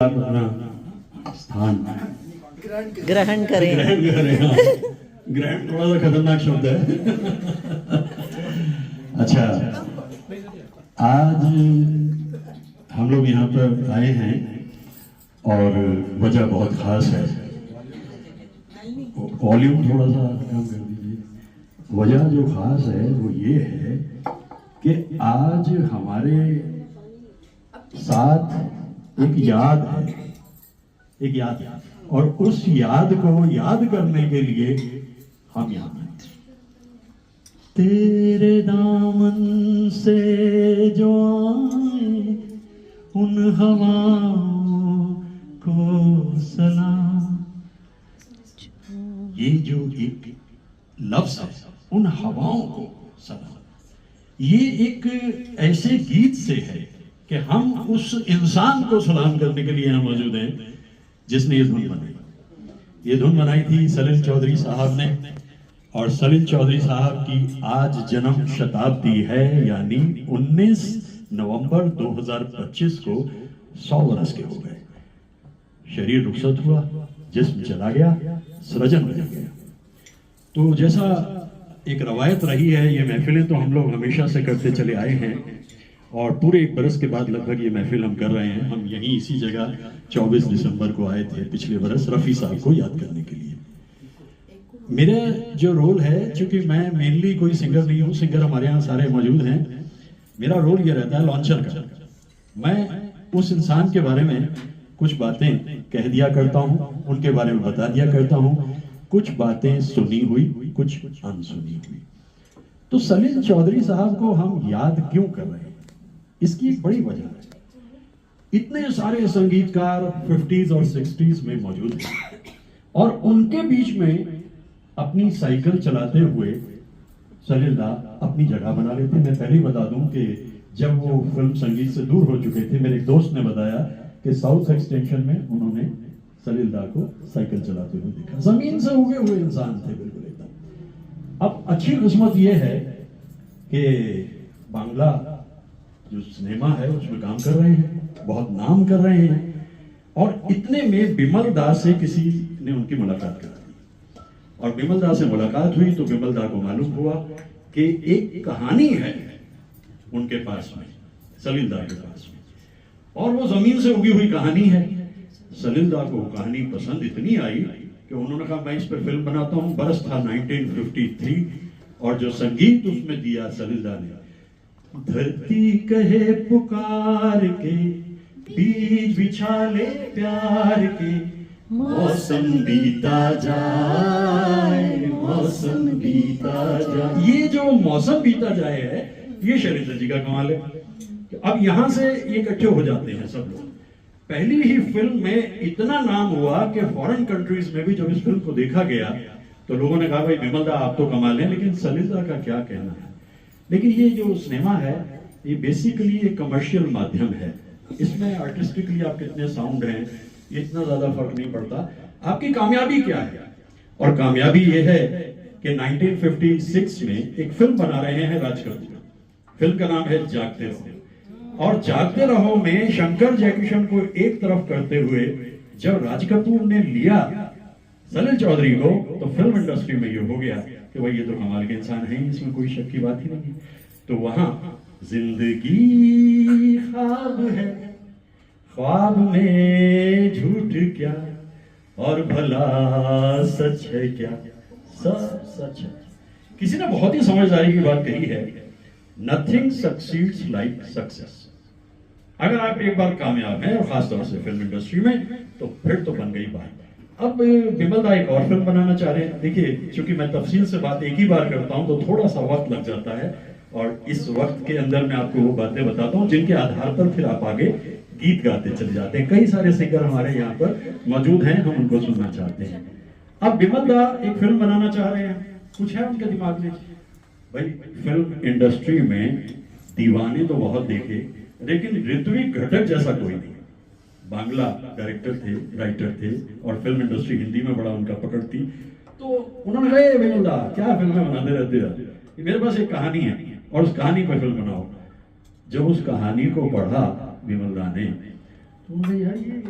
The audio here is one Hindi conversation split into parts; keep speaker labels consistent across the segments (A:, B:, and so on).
A: अपना स्थान
B: ग्रहण करें।
A: ग्रहण करें। ग्रहण थोड़ा सा खतरनाक शब्द है। अच्छा, आज हम लोग यहाँ पर आए हैं और वजह बहुत खास है। वॉल्यूम थोड़ा सा कम कर दीजिए। वजह जो खास है वो ये है कि आज हमारे साथ एक याद है, एक याद, और उस याद को याद करने के लिए हम यहाँ हैं। तेरे दामन से जो आए उन हवाओं को सलाम। ये जो एक लफ्ज है, उन हवाओं को सलाम, ये एक ऐसे गीत से है कि हम उस इंसान को सलाम करने के लिए यहाँ मौजूद हैं जिसने ये धुन बनाई। ये धुन बनाई थी सलील चौधरी साहब ने, और सलील चौधरी साहब की आज जन्म शताब्दी है, यानी 19 नवंबर 2025 को 100 वर्ष के हो गए। शरीर रुखसत हुआ, जिस्म चला गया, सृजन बदल गया। तो जैसा एक रवायत रही है, ये महफिलें तो हम लोग हमेशा से करते चले आए हैं, और पूरे एक बरस के बाद लगभग ये महफिल हम कर रहे हैं। हम यहीं इसी जगह 24 दिसंबर को आए थे पिछले बरस रफ़ी साहब को याद करने के लिए। मेरा जो रोल है, चूंकि मैं मेनली कोई सिंगर नहीं हूँ, सिंगर हमारे यहाँ सारे मौजूद हैं, मेरा रोल ये रहता है लॉन्चर का। मैं उस इंसान के बारे में कुछ बातें कह दिया करता हूँ, उनके बारे में बता दिया करता हूँ, कुछ बातें सुनी हुई, कुछ अनसुनी हुई। तो सलील चौधरी साहब को हम याद क्यों कर रहे हैं, इसकी एक बड़ी वजह है। इतने सारे संगीतकार 50s और 60s में मौजूद हैं, और उनके बीच में अपनी साइकिल चलाते हुए सलील दा अपनी जगह बना लेते। मैं पहले ही बता दूं कि जब वो फिल्म संगीत से दूर हो चुके थे, मेरे एक दोस्त ने बताया कि साउथ एक्सटेंशन में उन्होंने सलील दा को साइकिल चलाते हुए देखा। जमीन से उगे हुए इंसान थे बिल्कुल एकदम। अब अच्छी किस्मत ये है कि बांग्ला जो सिनेमा है उसमें काम कर रहे हैं, बहुत नाम कर रहे हैं, और इतने में बिमल दा से किसी ने उनकी मुलाकात करा दी, और बिमल दा से मुलाकात हुई तो बिमल दा को मालूम हुआ कि एक कहानी है उनके पास में, सलील दा के पास में, और वो जमीन से उगी हुई कहानी है। सलील दा को कहानी पसंद इतनी आई कि उन्होंने कहा मैं इस पर फिल्म बनाता हूँ। बरस था 1953, और जो संगीत उसमें दिया सलील दा ने, धरती कहे पुकार के, बीज बिछा ले प्यार के, मौसम बीता जाए, मौसम बीता जाए। ये जो मौसम बीता जाए है, ये शरीर जी का कमाल है। अब यहां से ये इकट्ठे हो जाते हैं सब लोग। पहली ही फिल्म में इतना नाम हुआ कि फॉरेन कंट्रीज में भी जब इस फिल्म को देखा गया तो लोगों ने कहा भाई बिमल दा आप तो कमाल है, लेकिन सलील दा का क्या कहना है। लेकिन ये जो सिनेमा है, ये बेसिकली एक कमर्शियल माध्यम है। इसमें आर्टिस्टिकली आप कितने साउंड हैं, ये इतना ज्यादा फर्क नहीं पड़ता। आपकी कामयाबी क्या है, और कामयाबी ये है कि 1956 में एक फिल्म बना रहे हैं राज कपूर। फिल्म का नाम है जागते रहो, और जागते रहो में शंकर जयकिशन को एक तरफ करते हुए जब राज कपूर ने लिया सलील चौधरी को, तो फिल्म इंडस्ट्री में ये हो गया कि भाई ये तो कमाल के इंसान है, इसमें कोई शक की बात ही नहीं। तो वहां जिंदगी ख्वाब है, ख्वाब में झूठ क्या, और भला सच है क्या, सब सच है। किसी ने बहुत ही समझदारी की बात कही है, नथिंग सक्सीड्स लाइक सक्सेस। अगर आप एक बार कामयाब हैं, और खासतौर से फिल्म इंडस्ट्री में, तो फिर तो बन गई बात। अब बिमल दा एक और फिल्म बनाना चाह रहे हैं। देखिए, चूंकि मैं तफसील से बात एक ही बार करता हूं तो थोड़ा सा वक्त लग जाता है, और इस वक्त के अंदर मैं आपको वो बातें बताता हूं जिनके आधार पर फिर आप आगे गीत गाते चले जाते हैं। कई सारे सिंगर हमारे यहाँ पर मौजूद हैं, हम उनको सुनना चाहते हैं। अब बिमल दा एक फिल्म बनाना चाह रहे हैं, कुछ है उनके दिमाग में। भाई फिल्म इंडस्ट्री में दीवाने तो बहुत देखे, लेकिन ऋत्विक घटक जैसा कोई नहीं। बांग्ला डायरेक्टर थे, राइटर थे, और फिल्म इंडस्ट्री हिंदी में बड़ा उनका पकड़ थी। तो उन्होंने कहा बिमल दा क्या फिल्में बनाते रहते हो, मेरे पास एक कहानी है और उस कहानी पर फिल्म बनाओ। जब उस कहानी को पढ़ा विमल दा ने तो यार ये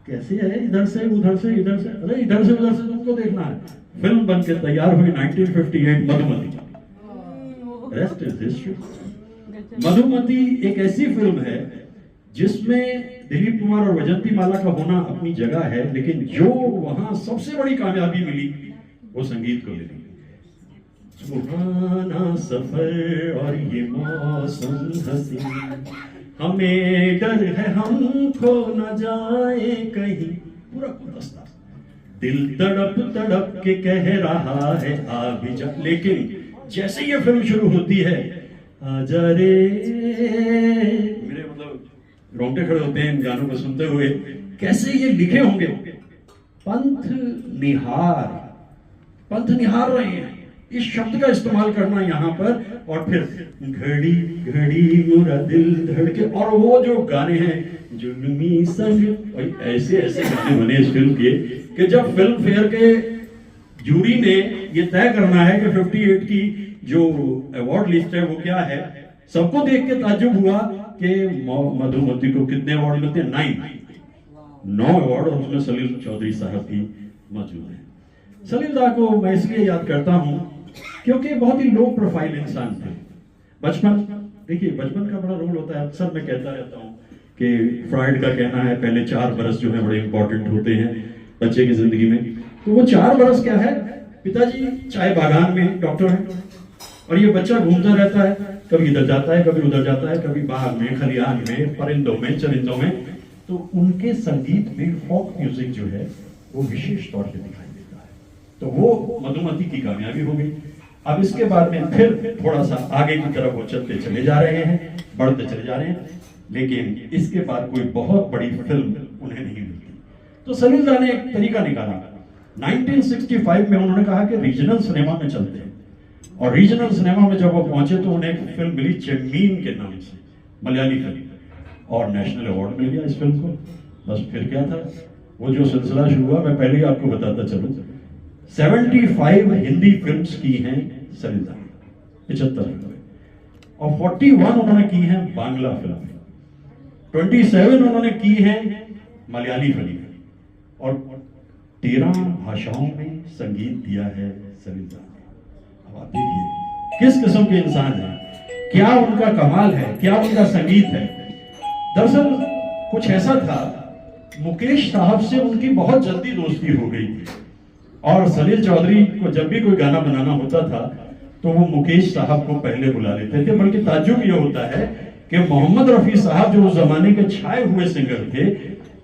A: कैसे है, इधर से उधर से इधर से, अरे इधर से उधर से तुमको देखना है। फिल्म बन के तैयार हुई 1958 Madhumati. Rest is history. Madhumati एक ऐसी फिल्म है जिसमें दिलीप कुमार और वैजंती माला का होना अपनी जगह है, लेकिन जो वहां सबसे बड़ी कामयाबी मिली वो संगीत को मिली। सुहाना सफर और ये मौसम हंसी, हमें डर है हम खो न जाए कहीं, पूरा गुलदस्ता। दिल तड़प तड़प के कह रहा है आ भी जा, लेकिन जैसे ये फिल्म शुरू होती है, आजा रे, मेरे मतलब रोंगटे खड़े होते हैं इन गानों को सुनते हुए। कैसे ये लिखे होंगे, पंथ निहार, पंथ निहार रहे हैं, इस शब्द का इस्तेमाल करना यहाँ पर, और फिर घड़ी घड़ी मुरा दिल धड़के, और वो जो गाने हैं जुल्मी संग, ऐसे ऐसे गाने बने इस फिल्म के कि जब फिल्म फेयर के जूरी ने ये तय करना है कि 58 की जो अवार्ड लिस्ट है वो क्या है, सबको देख के ताज्जुब हुआ कि मधुमती को कितने अवार्ड मिलते हैं, 9 अवार्ड, और उसमें सलील चौधरी साहब भी मौजूद हैं। सलील दा को मैं इसलिए याद करता हूं क्योंकि बहुत ही लो प्रोफाइल इंसान थे। बचपन, देखिए बचपन का बड़ा रोल होता है, अक्सर मैं कहता रहता हूं कि फ्राइड का कहना है पहले 4 बरस जो है बड़े इंपॉर्टेंट होते हैं बच्चे की जिंदगी में। तो वो 4 बरस क्या है, पिताजी चाय बागान में डॉक्टर हैं और ये बच्चा घूमता रहता है, कभी इधर जाता है, कभी उधर जाता है, कभी बाग में, खलियान में, परिंदों में, चरिंदों में। तो उनके संगीत में फोक म्यूजिक जो है वो विशेष तौर से दिखाई देता है। तो वो मधुमती की कामयाबी हो गई। अब इसके बाद में फिर थोड़ा सा आगे की तरफ वो चलते चले जा रहे हैं, बढ़ते चले जा रहे हैं, लेकिन इसके बाद कोई बहुत बड़ी फिल्म उन्हें नहीं मिलती। तो सलील दा ने एक तरीका निकाला। 1965 में उन्होंने कहा कि रीजनल सिनेमा में चलते हैं, और रीजनल सिनेमा में जब वो पहुंचे तो उन्हें एक फिल्म मिली चेम्मीन के नाम से, मलयाली फिल्म, और नेशनल अवार्ड मिल गया इस फिल्म को। बस फिर क्या था, वो जो सिलसिला शुरू हुआ, मैं पहले ही आपको बताता चलूं, 75 हिंदी फिल्म्स की हैं सलील दा, 75 फिल्में, और 41 उन्होंने की हैं बांग्ला फिल्म, 27 उन्होंने की हैं मलयाली फिल्म, और 13 भाषाओं में संगीत दिया है सलील दा ने। अब आप देखिए किस किस्म के इंसान हैं, क्या उनका कमाल है, क्या उनका संगीत है। दरअसल कुछ ऐसा था, मुकेश साहब से उनकी बहुत जल्दी दोस्ती हो गई थी, और सलील चौधरी को जब भी कोई गाना बनाना होता था तो वो मुकेश साहब को पहले बुला लेते थे। बल्कि ताज्जुब ये होता है कि मोहम्मद रफी साहब जो उस जमाने के छाए हुए सिंगर थे,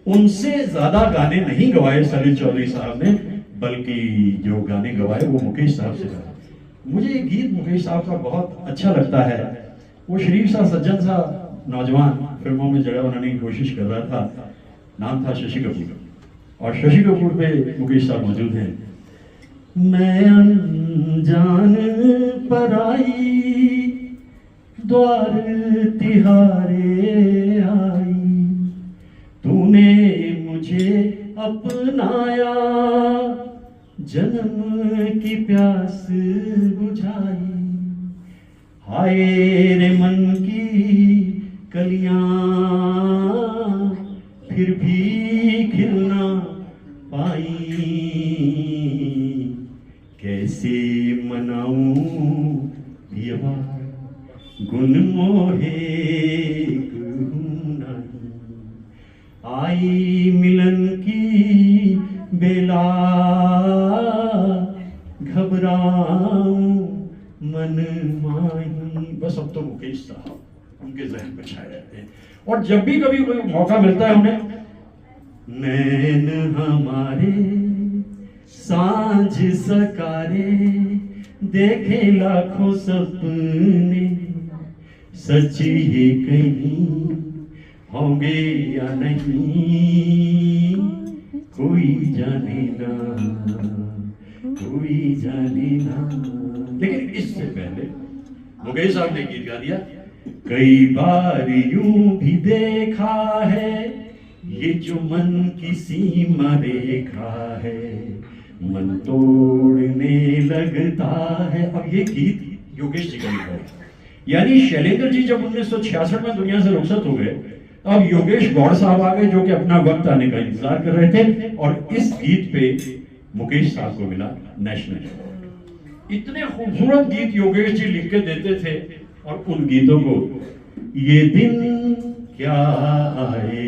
A: उनसे ज्यादा गाने नहीं गवाए सलील चौधरी साहब ने, बल्कि जो गाने गवाए वो मुकेश साहब से गवाए। मुझे ये गीत मुकेश साहब का बहुत अच्छा लगता है। वो शरीफ सा सज्जन सा नौजवान फिल्मों में जगह बनाने की कोशिश कर रहा था, नाम था शशि कपूर, और शशि कपूर पे मुकेश साहब मौजूद हैं। मैं अनजान पर आई द्वार तिहारे आई, तूने मुझे अपनाया जन्म की प्यास बुझाई, हाय रे मन की कलियां फिर भी खिलना पाई, कैसे मनाऊं दिवा गुन मोहे नहीं, आई मिलन की बेला घबराऊं मन माही। बस अब तो मुकेश साहब उनके जहन में छाए रहते हैं, और जब भी कभी कोई मौका मिलता है उन्हें, नैन हमारे सांझ सकारे देखे लाखों सपने, सच ये कहीं होंगे या नहीं, कोई जाने ना, कोई जाने ना। लेकिन इससे पहले मुकेश साहब ने गीत गा दिया, कई बार यूं भी देखा है ये जो मन की सीमा रेखा है, मन तोड़ने लगता है। अब ये गीत योगेश जी का लिखा है, यानी शैलेंद्र जी जब 1966 में दुनिया से रुखसत हो गए, अब योगेश गौड़ साहब आ गए जो कि अपना वक्त आने का इंतजार कर रहे थे, और इस गीत पे मुकेश साहब को मिला नेशनल। इतने खूबसूरत गीत योगेश जी लिख के देते थे, और उन गीतों को ये दिन क्या आए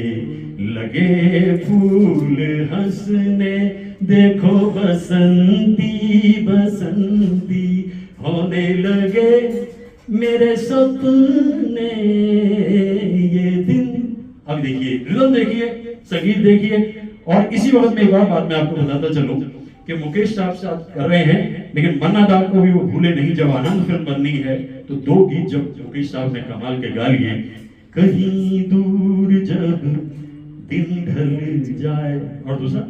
A: लगे फूल हंसने, देखो बसंती बसंती होने लगे मेरे सपने, ये दिन। अब देखिए रिदम देखिए, संगीत देखिए। और इसी वक्त में एक और बात मैं आपको बताता चलूं कि मुकेश साहब से आप कर रहे हैं, लेकिन मन्ना दा को भी वो भूले नहीं, जब आनंद फिल्म बननी है तो 2 गीत जब मुकेश साहब ने कमाल के गा लिए, कहीं दूर जब दिन ढल जाए, और दूसरा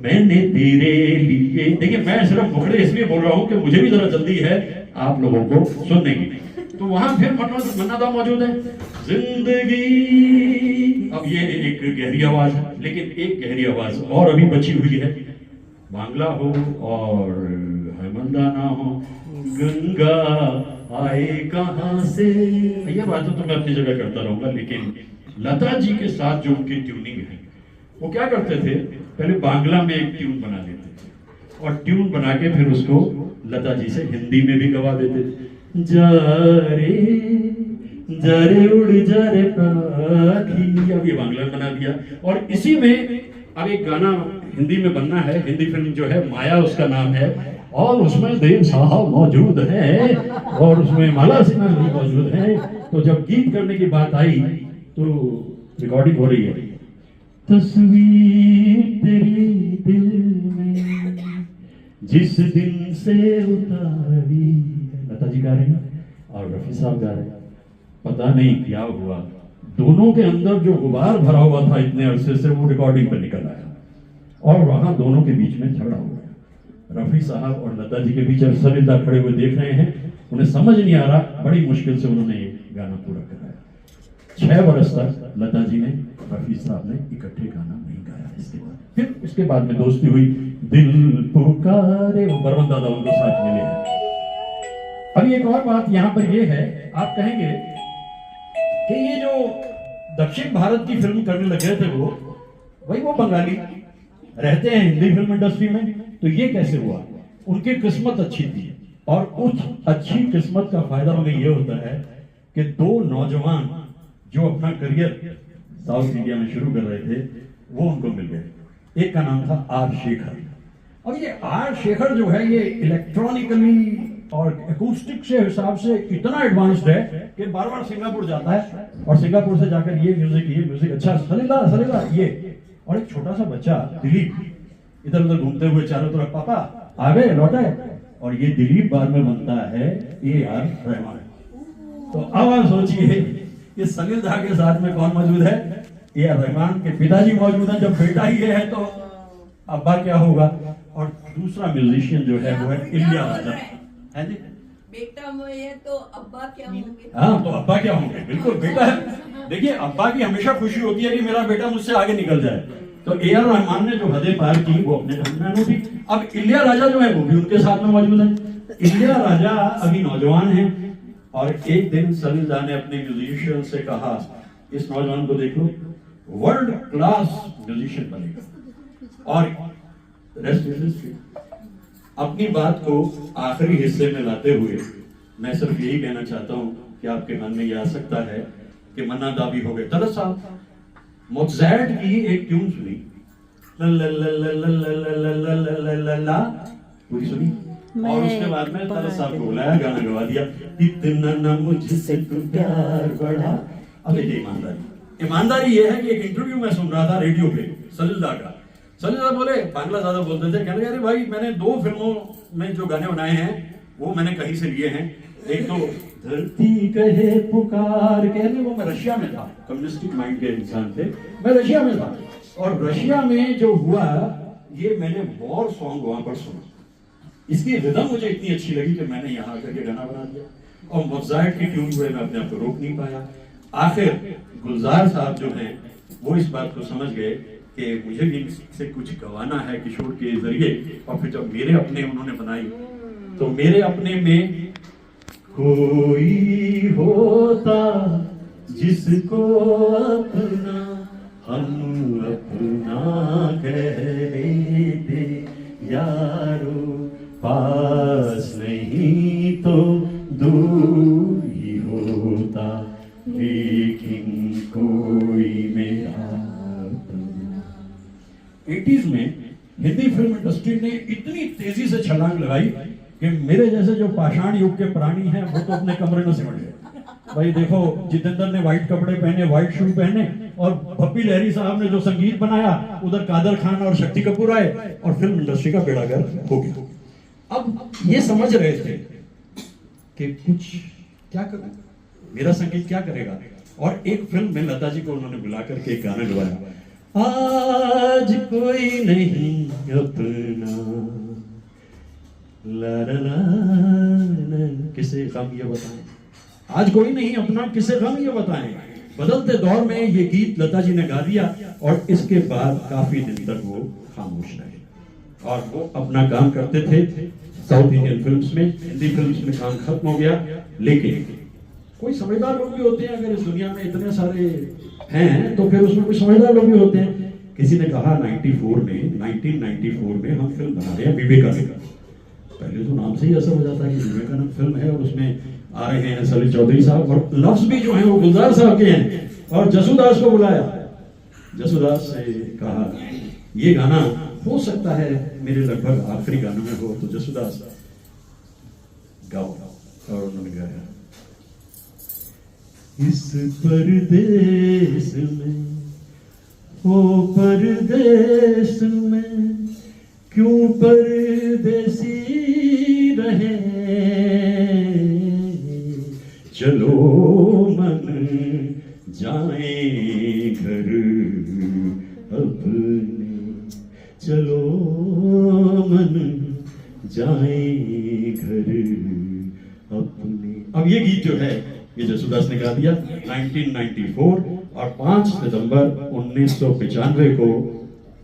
A: मैंने तेरे लिए। देखिए मैं सिर्फ मुखड़े इसलिए बोल रहा हूं कि मुझे भी जरा जल्दी है आप लोगों को सुनने की। तो वहां फिर मन्ना दा मौजूद है, जिंदगी। अब ये एक गहरी आवाज है, लेकिन एक गहरी आवाज और अभी बची हुई है, बांग्ला हो और हेमंदाना हो, गंगा आए कहां से। ये बात तो मैं अपनी जगह करता रहूंगा, लेकिन लता जी के साथ जो उनकी ट्यूनिंग है, वो क्या करते थे, पहले बांग्ला में एक ट्यून बना लेते थे, और ट्यून बना के फिर उसको लता जी से हिंदी में भी गवा देते थे। जा रे उड़ जा रे पाखी, अब ये बांग्ला में बना दिया। और इसी में अब एक गाना हिंदी में बनना है, हिंदी फिल्म जो है माया उसका नाम है, और उसमें देव साहब मौजूद है, और उसमें माला सिन्हा भी मौजूद है। तो जब गीत करने की बात आई तो रिकॉर्डिंग हो रही है, तस्वीर तेरी दिल में जिस दिन से उतारी, लता जी गा रहे हैं और रफी साहब गा रहे हैं। पता नहीं क्या हुआ, दोनों के अंदर जो गुबार भरा हुआ था इतने अरसे से, वो रिकॉर्डिंग पर निकल आया, और वहां दोनों के बीच में झगड़ा हो गया। रफी साहब और लता जी के बीच सरिता खड़े हुए देख रहे हैं, उन्हें समझ नहीं आ रहा, बड़ी मुश्किल से उन्होंने ये गाना पूरा कराया। 6 बरस तक लता जी ने, रफी साहब ने इकट्ठे गाना नहीं गाया। इसके बाद फिर उसके बाद में दोस्ती हुई, दिल पुकारे, वो बरवन दादा उनको साथ मिले हैं। अब एक और बात यहाँ पर ये है, आप कहेंगे कि ये जो दक्षिण भारत की फिल्म करने लगे थे वो बंगाली रहते हैं हिंदी फिल्म इंडस्ट्री में, तो ये कैसे हुआ? उनकी किस्मत अच्छी थी, और उस अच्छी किस्मत का फायदा उन्हें ये होता है कि 2 नौजवान जो अपना करियर साउथ इंडिया में शुरू कर रहे थे, वो उनको मिल गए। एक का नाम था आर शेखर। अब ये आर शेखर जो है, ये इलेक्ट्रॉनिकली और एकूस्टिक से हिसाब से इतना एडवांस्ड है कि बार बार सिंगापुर जाता है, और सिंगापुर से जाकर ये म्यूजिक अच्छा सलेला ये। और एक छोटा सा बच्चा दिलीप इधर उधर घूमते हुए चारों तरफ, पापा आ गए लौटे, और ये दिलीप बार में बनता है AR रहमान। तो अब आप सोचिए कि सलील दा के साथ में कौन मौजूद है? AR रहमान के पिताजी मौजूद हैं। जब बेटा ही है तो अब्बा क्या होगा? और दूसरा म्यूजिशियन जो है वो है इलिया राजा। है जी,
C: बेटा है तो अब्बा क्या होंगे?
A: हाँ, तो अब्बा क्या होंगे, बिल्कुल बेटा है। देखिए अब्बा की हमेशा खुशी होती है कि मेरा बेटा मुझसे आगे निकल जाए। तो AR रहमान ने जो हदें पार की वो अपने ढंग में। अब इलिया राजा जो है वो भी उनके साथ में मौजूद है। इलिया राजा अभी नौजवान है, और एक दिन सलील दा ने अपने म्यूजिशियन से कहा, इस नौजवान को देख लो, वर्ल्ड क्लास म्यूजिशियन बनेगा। और अपनी बात को आखिरी हिस्से में लाते हुए मैं सिर्फ यही कहना चाहता हूं कि आपके मन में यह आ सकता है कि मन्ना दा भी हो गए। दरअसल मोज़ार्ट की एक ट्यून सुनी, ला पूरी सुनी, और उसके बाद में तरस साहब को बुलाया, गाना गवा दिया, इतना ना मुझसे तू प्यार बढ़ा। अब ईमानदारी ये है कि एक इंटरव्यू में सुन रहा था रेडियो पे सलील दा का। सलील दा बोले, बांग्ला ज्यादा बोलते थे, कहने लगे भाई मैंने 2 फिल्मों में जो गाने बनाए हैं वो मैंने कहीं से लिए हैं। एक तो धरती कहे पुकार, कहने वो मैं रशिया में था, कम्युनिस्टिक माइंड के इंसान थे, मैं रशिया में था, और रशिया में जो हुआ ये मैंने वॉर सॉन्ग वहां पर सुना। इसकी रिदम मुझे इतनी अच्छी लगी कि मैंने यहाँ आकर के गाना बना दिया, और मोज़ार्ट की ट्यून हुए मैं अपने आप को रोक नहीं पाया। आखिर गुलजार साहब जो हैं वो इस बात को समझ गए कि मुझे भी से कुछ गवाना है किशोर के जरिए, और फिर जब मेरे अपने उन्होंने बनाई तो मेरे अपने में कोई होता जिसको अपना हम अपना कह लेते यारो, पास नहीं तो दूर ही होता, लेकिन कोई मेरा अपना। 80s में हिंदी फिल्म इंडस्ट्री ने इतनी तेजी से छलांग लगाई कि मेरे जैसे जो पाषाण युग के प्राणी हैं वो तो अपने कमरे में सिमट गए। भाई देखो, जितेंद्र ने व्हाइट कपड़े पहने, व्हाइट शू पहने, और भप्पी लहरी साहब ने जो संगीत बनाया, उधर कादर खान और शक्ति कपूर आए और फिल्म इंडस्ट्री का बेड़ा गर्क हो गया। अब ये समझ रहे थे कि कुछ क्या कर, मेरा संगीत क्या करेगा, और एक फिल्म में लता जी को उन्होंने बुला करके एक गाना गवाया, आज कोई नहीं अपना, ला ला ला ला, किसे गम ये बताएं, आज कोई नहीं अपना, किसे गम ये बताएं। बदलते दौर में ये गीत लता जी ने गा दिया और इसके बाद काफी दिन तक वो खामोश रहे और वो अपना काम करते थे साउथ इंडियन फिल्म्स में। हिंदी फिल्म्स में काम खत्म हो गया, लेकिन कोई समझदार लोग भी होते हैं, अगर इस दुनिया में इतने सारे हैं तो फिर उसमें कुछ समझदार लोग भी होते हैं। किसी ने कहा 1994 में हम फिल्म बना रहे हैं विवेकानंद। पहले तो नाम से ही ऐसा हो जाता है कि विवेकानंद फिल्म है और उसमें आ रहे हैं सलील चौधरी साहब, और लफ्ज भी जो है वो गुलजार साहब के हैं, और जसूदास को बुलाया। जसूदास से कहा ये गाना हो सकता है मेरे लगभग आखिरी गानों में हो, तो जसूदास गाओ, और उन्होंने गाया, इस परदेश में, ओ परदेश में क्यों परदेसी रहे, चलो मन जाए घर अपने, चलो मन जाए घर अपने। अब ये गीत जो है ये जसूदास ने गा दिया 1994, और 5 सितंबर 1995 को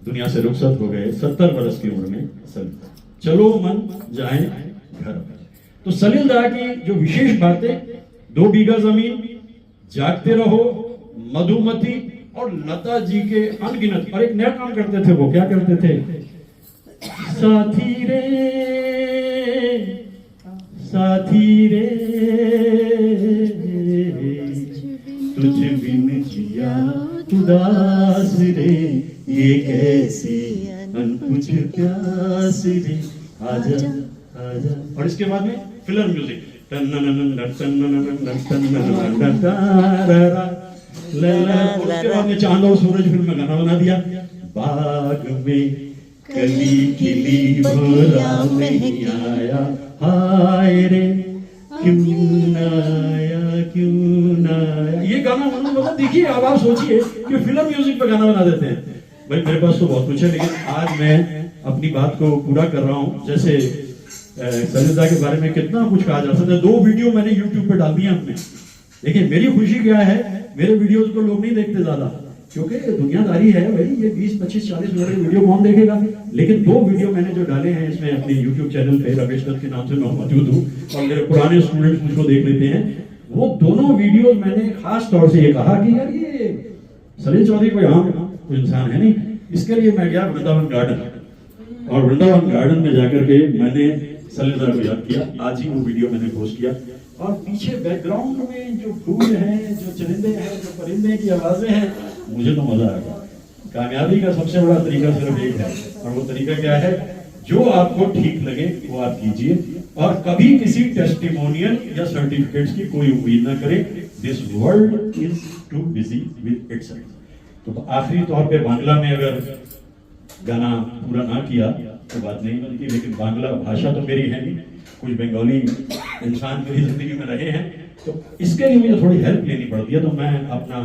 A: दुनिया से रुखसत हो गए 70 वर्ष की उम्र में सलील। चलो मन जाए घर। तो सलील दा की जो विशेष बातें, 2 बीघा जमीन, जागते रहो, मधुमती, और लता जी के अनगिनत, और एक नया काम करते थे, वो क्या करते थे, साथी रे साथी रे तुझ बिन जिया उदास रे, ये कैसी अनपुछ प्यास रे, आजा आजा। और इसके बाद में फिल्म म्यूजिक, उसके बाद में चांद और सूरज फिल्म में गाना बना दिया, बाग में कली खिली भोरा नहीं आया, हाय रे क्यों ना आया, क्यों ना आया। ये गाना मतलब देखिए, अब आप सोचिए कि फिल्म म्यूजिक पे गाना बना देते हैं। भाई मेरे पास तो बहुत कुछ है, लेकिन आज मैं अपनी बात को पूरा कर रहा हूँ। जैसे सलील दा के बारे में कितना कुछ कहा जा सकता है। 2 वीडियो मैंने YouTube पे डाल दिए अपने। देखिए मेरी खुशी क्या है, मेरे वीडियोस को लोग नहीं देखते ज्यादा, क्योंकि दुनियादारी है भाई, ये 20, 25, 40 मिनट की वीडियो कौन देखेगा। लेकिन 2 वीडियो मैंने जो डाले हैं इसमें अपने YouTube चैनल पे, रमेश दत्त के नाम से मैं मौजूद हूँ, और मेरे पुराने स्टूडेंट्स मुझको देख लेते हैं। वो दोनों वीडियोस मैंने खास तौर से ये कहा कि यार ये सलील चौधरी कोई आम कोई इंसान है नहीं। इसके लिए मैं गया वृंदावन गार्डन, और वृंदावन गार्डन में जाकर के मैंने सलील दा को याद किया। आज ही वो वीडियो मैंने पोस्ट किया, और पीछे बैकग्राउंड में जो फूल हैं, जो चरिंदे हैं, जो परिंदे की आवाजें हैं, मुझे तो मजा आ गया। कामयाबी का सबसे बड़ा तरीका सिर्फ एक है, और वो तरीका क्या है, जो आपको ठीक लगे वो आप कीजिए, और कभी किसी टेस्टिमोनियल या सर्टिफिकेट्स की कोई उम्मीद ना करें। This world is too busy with itself. तो आखिरी तौर पे बांग्ला में अगर गाना पूरा ना किया तो बात नहीं बनती, लेकिन बांग्ला भाषा तो मेरी है नहीं, कुछ बंगाली इंसान मेरी जिंदगी में रहे हैं, तो इसके लिए मुझे थोड़ी हेल्प लेनी पड़ती है। तो मैं अपना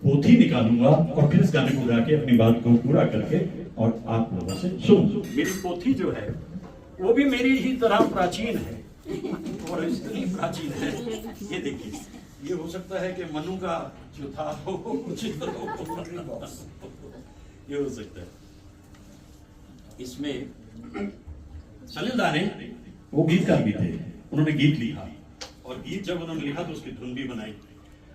A: पोथी निकालूंगा और फिर इस गाने को गा के अपनी बात को पूरा करके और आप लोगों से सुन। मेरी पोथी जो है वो भी मेरी ही तरह प्राचीन है, और इतनी प्राचीन है, ये देखिए, ये हो सकता है कि मनु का जो था वो चित्र हो, ये हो सकता है। इसमें सलील दा ने, वो गीतकार भी थे, उन्होंने गीत लिखा, और गीत जब उन्होंने लिखा तो उसकी धुन भी बनाई।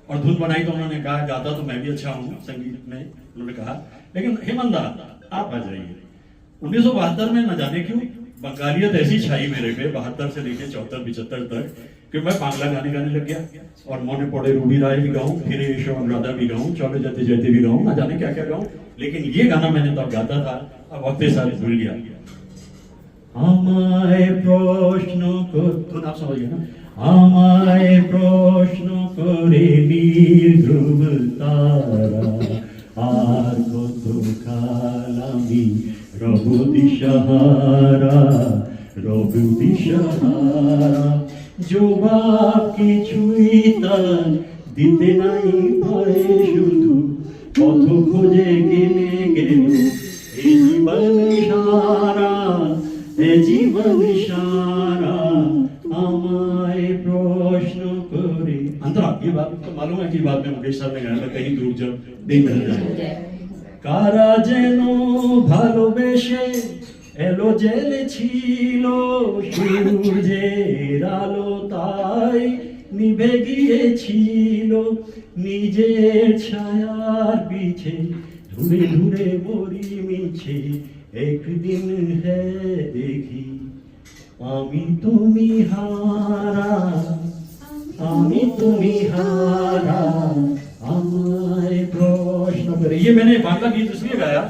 A: और धुन बनाई तो उन्होंने कहा गाता तो मैं भी अच्छा हूँ संगीत में, उन्होंने कहा। लेकिन हेमंत दा आप आ जाइए। 1972 में न जाने क्यों बंगालियत ऐसी छाई मेरे पे, 72 से लेके 74-75 तक, कि मैं बांग्ला गाने गाने लग गया। और मोने पड़े रूबी राय भी गाऊं, फिर यशो अनुराधा भी गाऊं, चौले जाते जाते भी गाऊं, ना जाने क्या क्या गाऊं। लेकिन ये गाना मैंने तब गाता था, अब वक्त के साथ भूल गया। আমায় প্রশ্ন করতো না, समझ गए ना? আমায় প্রশ্ন করে নীল তারা, আর কত কাল আমি রব দিশাহারা, রব দিশাহারা, জবাব কিছুই তার দিতে নাই পারে, শুধু পথ খোঁজে গেলে গেল এই জীবন সারা, ए जीवन सारा আমায় প্রশ্ন করে। अंतरा ये बात तो मालूम है कि बाद में मुकेश साहब ने गाया था, कहीं दूर जब दिन ढल जाए, কারা যেন ভালোবেসে এলো জেলে ছিল সূর্যের আলো, তাই নিভে গিয়েছিল নিজের ছায়ার পিছে, ধুরে ধুরে মরি মিছে, একদিন হে দেখি আমি তুমি হারা, আমি তুমি হারা, আমায় প্রশ্न करे। ये मैंने बांग्ला गीत इसलिए गाया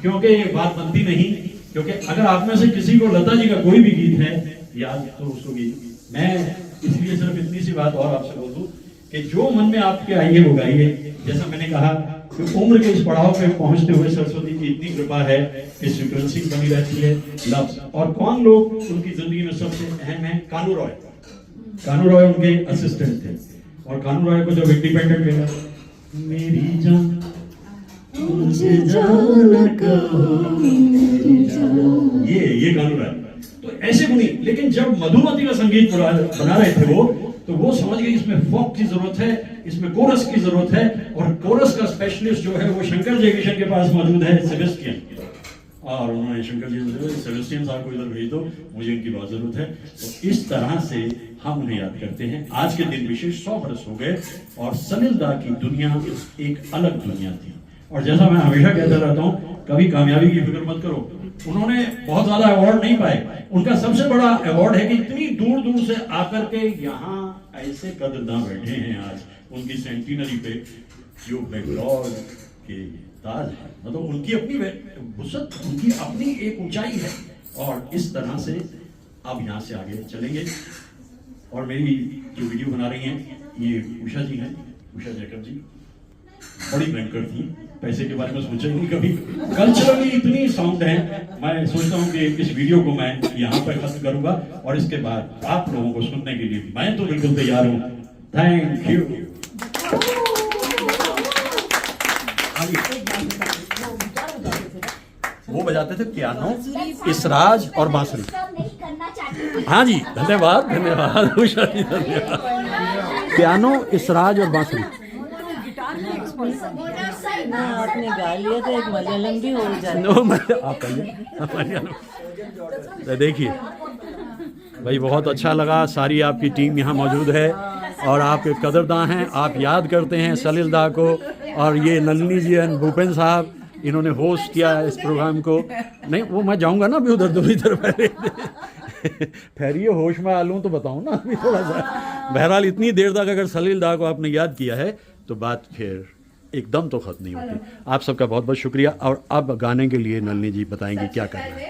A: क्योंकि ये बात बनती नहीं, क्योंकि अगर आप में से किसी को लता जी का कोई भी गीत है याद तो उसको गीत, मैं इसलिए सिर्फ इतनी सी बात और आपसे बोल दूं कि जो मन में आपके आइए वो गाइए। जैसा मैंने कहा कि उम्र के इस पड़ाव पे पहुंचते हुए सरस्वती की इतनी कृपा है कि फ्रीक्वेंसी बनी रहती है, लफ्ज। और कौन लोग उनकी जिंदगी में सबसे अहम है? कानू रॉय। कानू रॉय उनके असिस्टेंट थे, और कानू रॉय को जब इंडिपेंडेंट मिला, मेरी जान मुझे जाना कहो, ये कानू रॉय। तो ऐसे गुणी, लेकिन जब मधुमती का संगीत बना रहे थे वो, तो वो समझ गए इसमें फोक की जरूरत है, इसमें कोरस की जरूरत है, और कोरस का स्पेशलिस्ट जो है वो शंकर जयकिशन के पास मौजूद है, सेबेस्टियन। और उन्होंने शंकर जी से सेबेस्टियन साहब को इधर भेज दो, मुझे इनकी बहुत जरूरत है। तो इस तरह से हम उन्हें याद करते हैं। आज के दिन विशेष 100 बरस हो गए, और सलिल दा की दुनिया एक अलग दुनिया थी। और जैसा मैं हमेशा कहता रहता हूँ, कभी कामयाबी की फिक्र मत करो। उन्होंने बहुत ज्यादा अवार्ड नहीं पाए, उनका सबसे बड़ा अवार्ड है कि इतनी दूर दूर से आकर के यहाँ ऐसे कदरदान बैठे हैं आज उनकी सेंटिनरी पे, जो बेंगलोर के ताज है। मतलब उनकी अपनी वुसअत, उनकी अपनी एक ऊंचाई है। और इस तरह से अब यहाँ से आगे चलेंगे। और मेरी जो वीडियो बना रही हैं ये उषा जी हैं, उषा जैकब जी, बड़ी बैंकर थी, पैसे के बारे में सोचा ही नहीं कभी। कल्चरली इतनी साउंड है, मैं सोचता हूँ कि इस वीडियो को मैं यहाँ पर खत्म करूंगा, और इसके बाद आप लोगों को सुनने के लिए मैं तो बिल्कुल तैयार हूँ। Thank you. वो बजाते थे पियानो, इसराज और बांसुरी। हाँ जी, धन्यवाद धन्यवाद उषा जी, धन्यवाद। पियानो, इसराज और बांसुरी
B: आपने गा लिया तो एक मलयालम भी हो जाए।
A: आप देखिए भाई, बहुत अच्छा लगा। सारी आपकी टीम यहाँ मौजूद है, और आप एक कदरदान हैं, आप याद करते हैं सलिल दा को। और ये नलिनी जी एंड भूपेंद्र साहब, इन्होंने होस्ट किया इस प्रोग्राम को। नहीं, वो मैं जाऊँगा ना अभी उधर, दूसरी तरफ ठहरिए, होश में आ लूँ तो बताऊँ ना अभी थोड़ा सा। बहरहाल इतनी देर तक अगर सलिल दा को आपने याद किया है तो बात फिर एकदम तो खत्म नहीं होती। आप सबका बहुत बहुत शुक्रिया। और अब गाने के लिए नलिनी जी बताएंगे क्या करना है।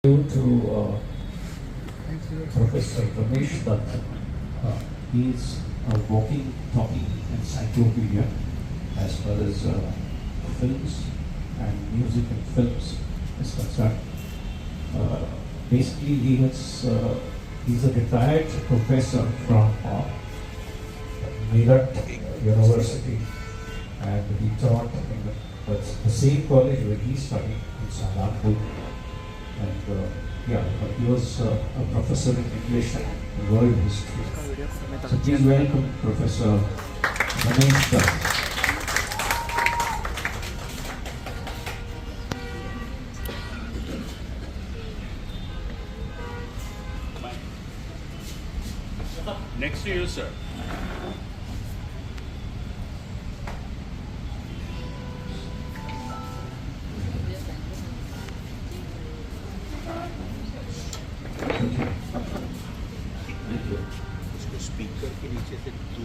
D: to Professor Ramesh Dutt. He is a walking, talking encyclopedia as far as films and music and films is concerned. Basically, he's a retired professor from Meerut University, and he taught in the same college where he studied in Saharanpur. And but he was a professor in English and world history. So please welcome Professor Ramesh Das.
E: Next to you, sir.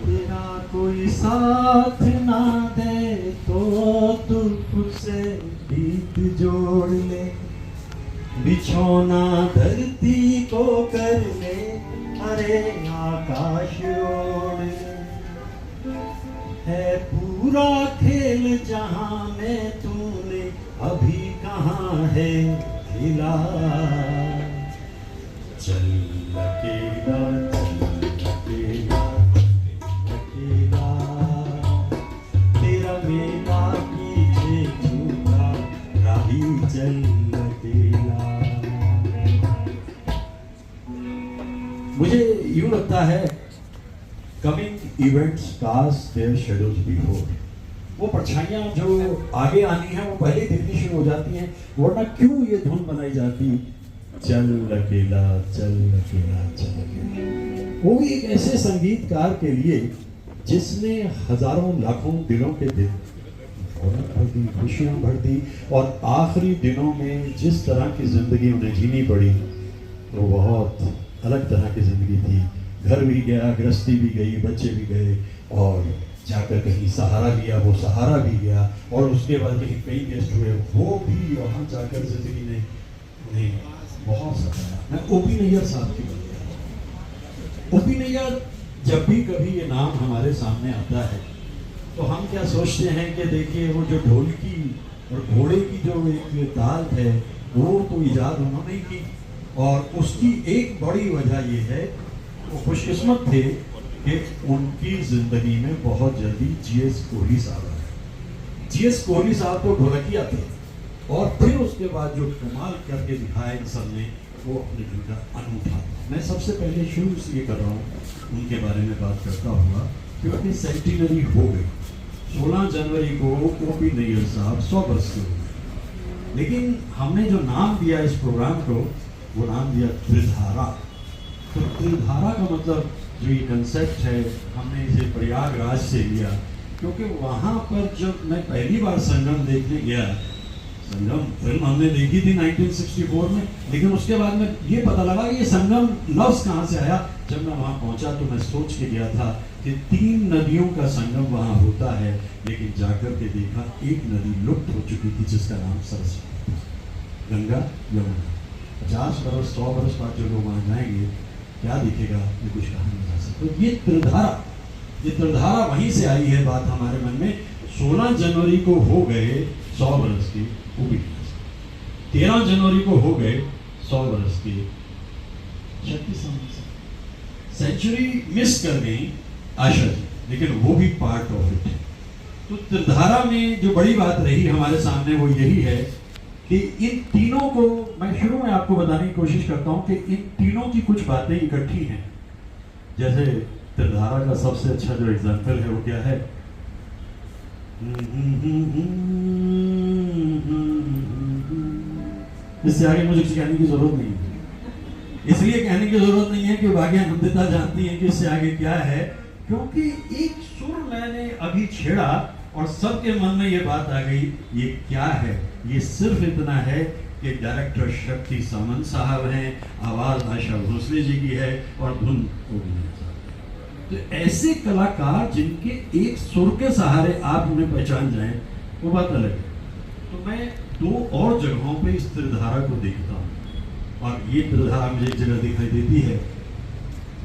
F: तेरा कोई साथ ना दे तो दुख से भीत जोड़ ले, बिछौना धरती को कर ले, अरे आकाश ओढ़ ले। है पूरा खेल जहां में तूने अभी कहाँ है खिला। चल अकेला अकेला तेरा मेला पीछे छूटा राही चल अकेला। मुझे यूं लगता है coming events cast their shadows before, वो परछाइयां जो आगे आनी है वो पहले ही दिखनी शुरू हो जाती हैं, वरना क्यों ये धुन बनाई जाती चल अकेला चल अकेला चल अकेला। वो भी एक ऐसे संगीतकार के लिए जिसने हजारों लाखों दिलों के दिल रौनक भर दी, खुशियां भर दी, और आखिरी दिनों में जिस तरह की जिंदगी उन्हें जीनी पड़ी वो बहुत अलग तरह की जिंदगी थी। घर भी गया, गृहस्थी भी गई, बच्चे भी गए, और जाकर कहीं सहारा लिया, वो सहारा भी गया, और उसके बाद कहीं कई गेस्ट हुए, वो भी वहाँ जाकर जिंदगी ने उन्हें बहुत सताया। मैं ओपी नैयर साहब की बात कर रहा हूँ। ओपी नैयर जब भी कभी ये नाम हमारे सामने आता है तो हम क्या सोचते हैं कि देखिए वो जो ढोलकी और घोड़े की जो एक ताल है वो तो इजाद उन्होंने ही की, और उसकी एक बड़ी वजह ये है वो खुशकिस्मत थे कि उनकी जिंदगी में बहुत जल्दी जीएस कोहली साहब आए। जीएस कोहली साहब तो ढोलकिया थे, और फिर उसके बाद जो कमाल करके दिखाया इन सब ने वो अपने दिल का अनूठा। मैं सबसे पहले शुरू इसलिए कर रहा हूँ उनके बारे में बात करता हुआ क्योंकि सेंटिनरी हो गई। 16 जनवरी को ओपी नैयर साहब 100 वर्ष के हुए, लेकिन हमने जो नाम दिया इस प्रोग्राम को वो नाम दिया त्रिधारा। तो त्रिधारा का मतलब जो ये कंसेप्ट है हमने इसे प्रयागराज से लिया, क्योंकि वहाँ पर जब मैं पहली बार संगम देखने गया, संगम फिल्म हमने देखी थी 1964 में, लेकिन उसके बाद में ये पता लगा कि ये संगम लफ्ज़ कहाँ से आया। जब मैं वहाँ पहुँचा तो मैं सोच के गया था कि 3 नदियों का संगम वहाँ होता है, लेकिन जाकर के देखा एक नदी लुप्त हो चुकी थी जिसका नाम सरस्वती, गंगा यमुना। 50 बरस 100 बरस बाद जो लोग वहाँ जाएंगे क्या दिखेगा ये कुछ कहा नहीं जा सकता। तो ये त्रिधारा वहीं से आई है बात हमारे मन में। 16 जनवरी को हो गए 100 बरस की उबी, 13 जनवरी को हो गए 100 बरस की 36 सेंचुरी मिस कर गई आशा जी, लेकिन वो भी पार्ट ऑफ इट है। तो त्रिधारा में जो बड़ी बात रही हमारे सामने वो यही है कि इन तीनों को मैं शुरू में आपको बताने की कोशिश करता हूं कि इन तीनों की कुछ बातें इकट्ठी हैं। जैसे त्रिधारा का सबसे अच्छा जो एग्जाम्पल है वो क्या है, इससे आगे मुझे कुछ कहने की जरूरत नहीं है, इसलिए कहने की जरूरत नहीं है कि भाग्य नंदिता जानती है कि इससे आगे क्या है, क्योंकि एक सुर मैंने अभी छेड़ा और सबके मन में ये बात आ गई ये क्या है। ये सिर्फ इतना है कि डायरेक्टर शक्ति सामंत साहब हैं, आवाज आशा भोसले जी की है और धुन ओपी नैयर साहब। तो ऐसे कलाकार जिनके एक सुर के सहारे आप उन्हें पहचान जाएं वो बात अलग है। तो मैं 2 और जगहों पे इस त्रिधारा को देखता हूँ, और ये त्रिधारा मुझे एक जगह दिखाई देती है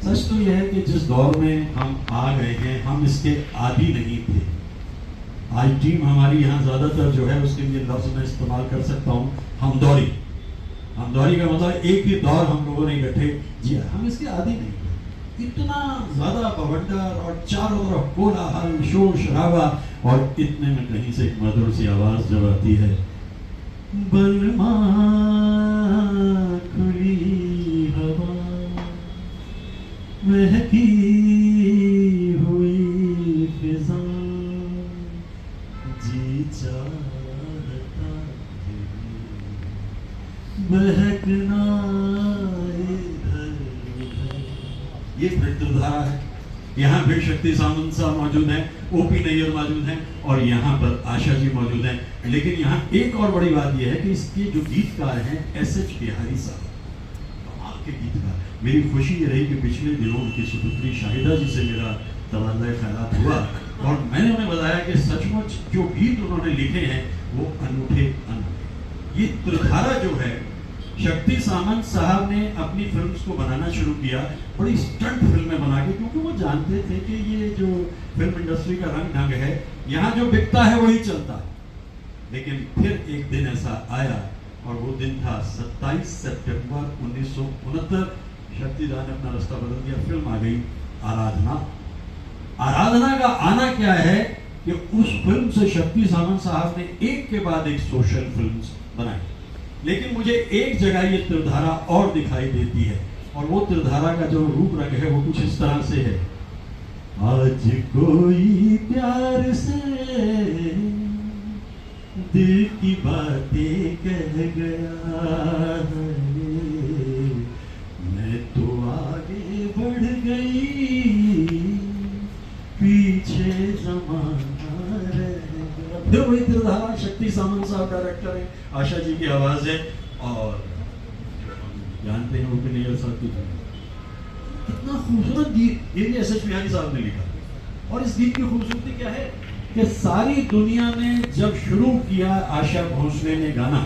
F: सच तो यह है कि जिस दौर में हम आ गए हैं हम इसके आदी नहीं थे। आज टीम हमारी यहाँ ज़्यादातर जो है उसके लिए लफ्ज़ मैं इस्तेमाल कर सकता हूँ हमदौरी। हमदौरी का मतलब एक ही दौर हम लोगों ने इकट्ठे जिया, हम इसके आदी नहीं थे। इतना ज़्यादा बवंडर और चारों तरफ कोलाहल शोर शराबा, और इतने में कहीं से एक मधुर सी आवाज़ जब आती है, बलमा खुली हवा महकी हुई फिजा जी चाहता है बहकना इधर उधर। ये त्रिधारा है। यहाँ भी शक्ति सामंत साहब मौजूद हैं, ओपी नैयर मौजूद हैं और यहाँ पर आशा जी मौजूद हैं। लेकिन यहाँ एक और बड़ी बात यह है कि इसके जो गीतकार हैं एस.एच. बिहारी साहब, कमाल के गीतकार। मेरी खुशी ये रही कि पिछले दिनों उनकी सुपुत्री शाहिदा जी से मेरा तबादला ख्यालात हुआ और मैंने उन्हें बताया कि सचमुच जो गीत उन्होंने लिखे हैं वो अनूठे अनूठे। ये त्रिधारा जो है, शक्ति सामंत साहब ने अपनी फिल्म्स को बनाना शुरू किया बड़ी स्टंट फिल्में बना के, क्योंकि वो जानते थे कि ये जो फिल्म इंडस्ट्री का रंग ढंग है, यहाँ जो बिकता है वही चलता है। लेकिन फिर एक दिन ऐसा आया और वो दिन था 27 सितंबर 1969। शक्ति दा ने अपना रास्ता बदल दिया, फिल्म आ गई आराधना। आराधना का आना क्या है कि उस फिल्म से शक्ति सामंत साहब ने एक के बाद एक सोशल फिल्म्स बनाई। लेकिन मुझे एक जगह ये त्रिधारा और दिखाई देती है, और वो त्रिधारा का जो रूप रंग है वो कुछ इस तरह से है। आज कोई प्यार से दिल की बातें कह गया है, मैं तो आगे बढ़ गई पीछे जमाना रह गया। फिर वही त्रिधारा, शक्ति सामंत साहब डायरेक्टर है, आशा जी की आवाज है और जानते हैं ओपी नैयर साहब की कितना खूबसूरत गीत ये भी एस.एच. बिहारी साहब ने लिखा। और इस गीत की खूबसूरती क्या है कि सारी दुनिया ने जब शुरू किया आशा भोसले ने गाना,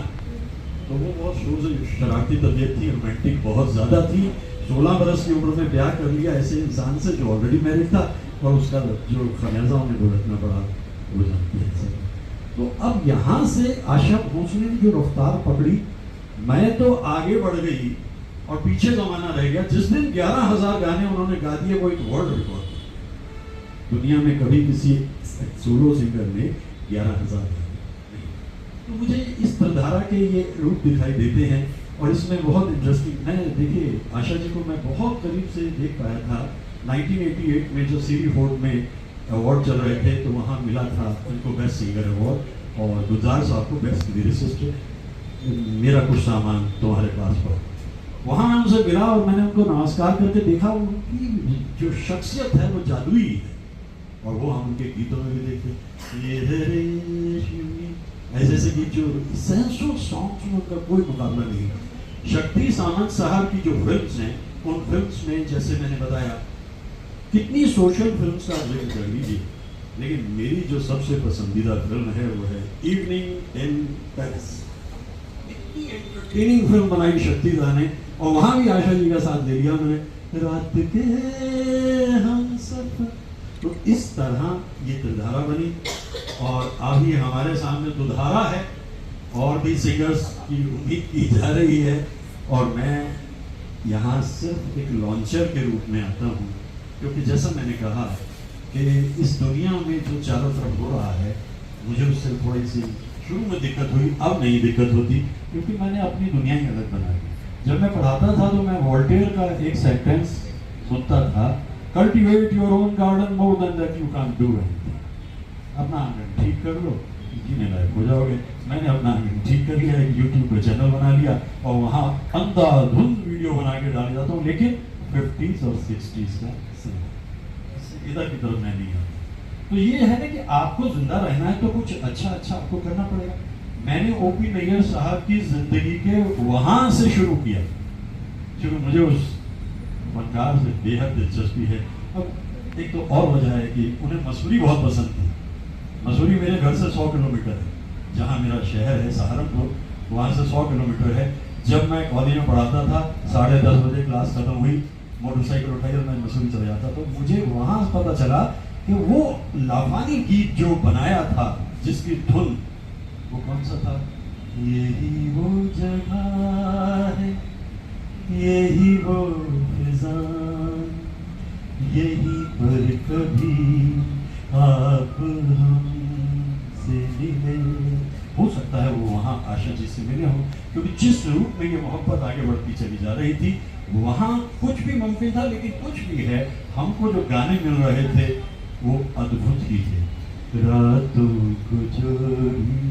F: तो वो बहुत शुरू से शरारती तबीयत थी, रोमांटिक बहुत ज्यादा थी। 16 बरस की उम्र में ब्याह कर लिया ऐसे इंसान से जो ऑलरेडी मैरिड था, और उसका जो खमियाजा उन्हें भुगतना पड़ा वो जानती है। तो अब यहाँ से आशा भोसले ने जो रफ्तार पकड़ी, मैं तो आगे बढ़ गई और पीछे जमाना रह गया। जिस दिन 11,000 गाने उन्होंने गा दिए वो एक वर्ल्ड रिकॉर्ड। दुनिया में कभी किसी सोलो सिंगर ने 11,000 नहीं। तो मुझे इस त्रिधारा के ये रूप दिखाई देते हैं और इसमें बहुत इंटरेस्टिंग। मैं देखिए आशा जी को मैं बहुत करीब से देख पाया था 1988 में जो सीरी फोर्ड में अवार्ड चल रहे थे, तो वहाँ मिला था उनको बेस्ट सिंगर अवार्ड और गुलजार साहब को बेस्ट लिरिसिस्ट। मेरा कुछ सामान तुम्हारे पास पर, वहाँ मैं उनसे मिला और मैंने उनको नमस्कार करके देखा। उनकी जो शख्सियत है वो जादुई है, और वो हम उनके गीतों में भी देखते ये है रेशमी, ऐसे ऐसे गीत जो सेंसुअल सॉन्ग्स में उनका कोई मुकाबला नहीं। शक्ति सामंत साहब की जो फिल्म्स हैं, उन फिल्म्स में जैसे मैंने बताया कितनी सोशल फिल्म्स का जिक्र कर लीजिए, लेकिन मेरी जो सबसे पसंदीदा फिल्म है वो है इवनिंग इन पेरिस। इतनी एंटरटेनिंग फिल्म बनाई शक्ति दा ने, और वहाँ भी आशा जी का साथ दे दिया उन्होंने, रात के हम सफर। तो इस तरह ये त्रिधारा बनी और अभी हमारे सामने दुधारा है और भी सिंगर्स की उम्मीद की जा रही है। और मैं यहाँ सिर्फ एक लॉन्चर के रूप में आता हूँ, क्योंकि जैसा मैंने कहा कि इस दुनिया में जो चारों तरफ हो रहा है, मुझे उससे थोड़ी सी शुरू में दिक्कत हुई, अब नहीं दिक्कत होती, क्योंकि मैंने अपनी दुनिया ही अलग बनाई। जब मैं पढ़ाता था तो मैं वॉल्टेयर का एक सेंटेंस सुनता था, cultivate your own garden more than that you can do anything. अपना आंगन ठीक कर लो, जीने लायक हो जाओगे। मैंने अपना आंगन ठीक कर लिया, एक यूट्यूब पे चैनल बना लिया और वहाँ अंधाधुंध वीडियो बना के डाल जाता हूँ, लेकिन 50s और 60s का इधर की तरफ मैं नहीं आता। तो ये है ना कि आपको जिंदा रहना है तो कुछ अच्छा अच्छा आपको करना पड़ेगा। मैंने ओपी नैयर साहब की जिंदगी के वहां से शुरू किया, क्योंकि मुझे उस फनकार से बेहद दिलचस्पी है। अब एक तो और वजह है कि उन्हें मसूरी बहुत पसंद थी। मसूरी मेरे घर से 100 किलोमीटर है, जहाँ मेरा शहर है सहारनपुर, वहाँ से 100 किलोमीटर है। जब मैं कॉलेज में पढ़ाता था 10:30 बजे क्लास खत्म हुई, मोटरसाइकिल उठाई और मैं मसूरी चला जाता। तो मुझे वहां पता चला कि वो लाफानी गीत जो बनाया था, जिसकी धुन, वो कौन सा था? यही वो जगह है, यही वो फिजा, यही पर कभी आप हमसे मिले। हो सकता है वो वहाँ आशा जी से मिले हों, क्योंकि जिस रूप में ये मोहब्बत आगे बढ़ती चली जा रही थी, वहाँ कुछ भी मुमकिन था। लेकिन कुछ भी है, हमको जो गाने मिल रहे थे वो अद्भुत ही थे। रातों को जोड़ी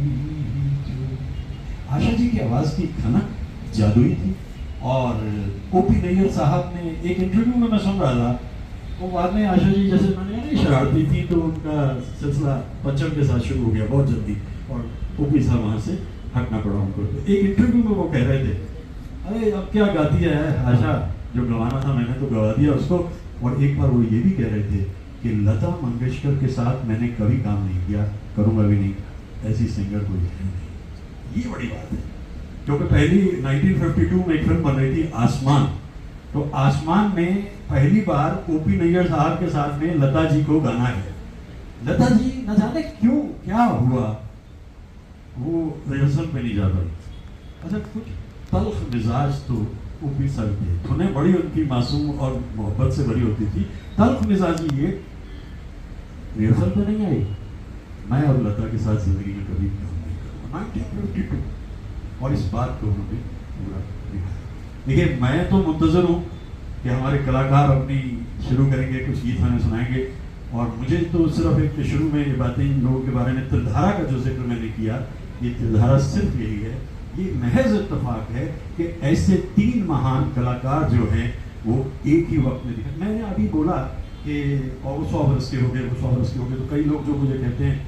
F: आशा जी की आवाज़ की खनक जादुई थी। और ओपी नैयर साहब ने एक इंटरव्यू में मैं सुन रहा था, वो बाद में आशा जी जैसे मैंने शरारती थी तो उनका सिलसिला पंचम के साथ शुरू हो गया बहुत जल्दी, और ओपी साहब वहाँ से हटना पड़ा उनको। तो एक इंटरव्यू में वो कह रहे थे, अरे अब क्या गाती है आशा, जो गवाना था मैंने तो गवा दिया उसको। और एक बार वो ये भी कह रहे थे कि लता मंगेशकर के साथ मैंने कभी काम नहीं किया, करूँगा भी नहीं, ऐसी सिंगर कोई है नहीं। ये बड़ी बात है, क्योंकि पहली 1952 में एक फिल्म बन रही थी आसमान, तो आसमान में पहली बार ओपी नैयर साहब के साथ में लता जी को गाना है। लता जी न जाने क्यों क्या हुआ, वो रिहर्सल पे नहीं जा पाई। अच्छा, कुछ तल्ख मिजाज तो ओपी सर थे, धुनें बड़ी उनकी मासूम और मोहब्बत से भरी होती थी। तल्ख मिजाजी ये रिहर्सल पे नहीं आई। मैं और लता के साथ जिंदगी में कभी काम नहीं करूँगा, 1952, और इस बात को उन्होंने पूरा दिखाया। देखिए, मैं तो मुंतजर हूँ कि हमारे कलाकार अपनी शुरू करेंगे, कुछ गीत हमें सुनाएंगे, और मुझे तो सिर्फ एक शुरू में ये बातें इन लोगों के बारे में, त्रिधारा का जो जिक्र मैंने किया, ये त्रिधारा सिर्फ यही है, ये महज इत्तेफाक है कि ऐसे 3 महान कलाकार जो हैं वो एक ही वक्त में दिखे। मैंने अभी बोला कि और 100 बरस के हो गए, 100 बरस के हो गए, तो कई लोग जो मुझे कहते हैं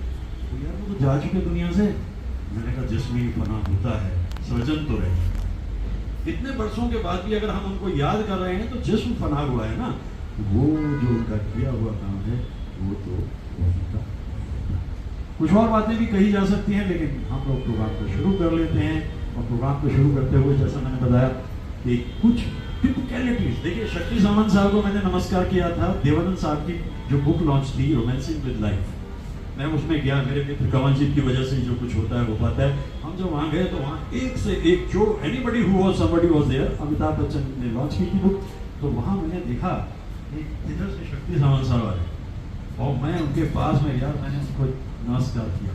F: तो यार वो तो जा चुके दुनिया से। मैंने कहा जिस्मी फना होता है, सृजन तो रहे। इतने बरसों के बाद भी अगर हम उनको याद कर रहे हैं तो जिस्म फना हुआ है ना, वो जो उनका किया हुआ काम है वो तो उनका। कुछ और बातें भी कही जा सकती हैं, लेकिन हम लोग प्रोग्राम को शुरू कर लेते हैं। और प्रोग्राम को शुरू करते हुए जैसा मैंने बताया कि कुछ टिपिकलिटीज, देखिए शक्ति सामंत साहब को मैंने नमस्कार किया था देवानंद साहब की जो बुक लॉन्च थी रोमांसिंग विद लाइफ, मैं उसमें गया, मेरे मित्र कंवलजीत की वजह से जो कुछ होता है वो पाता है। हम जब वहाँ गए तो वहाँ एक से एक जो anybody who was somebody was there, Amitabh Bachchan ने लॉन्च की थी बुक, तो वहाँ मैंने देखा इधर से शक्ति सामंत साहब आए और मैं उनके पास में गया, मैंने उनको नमस्कार किया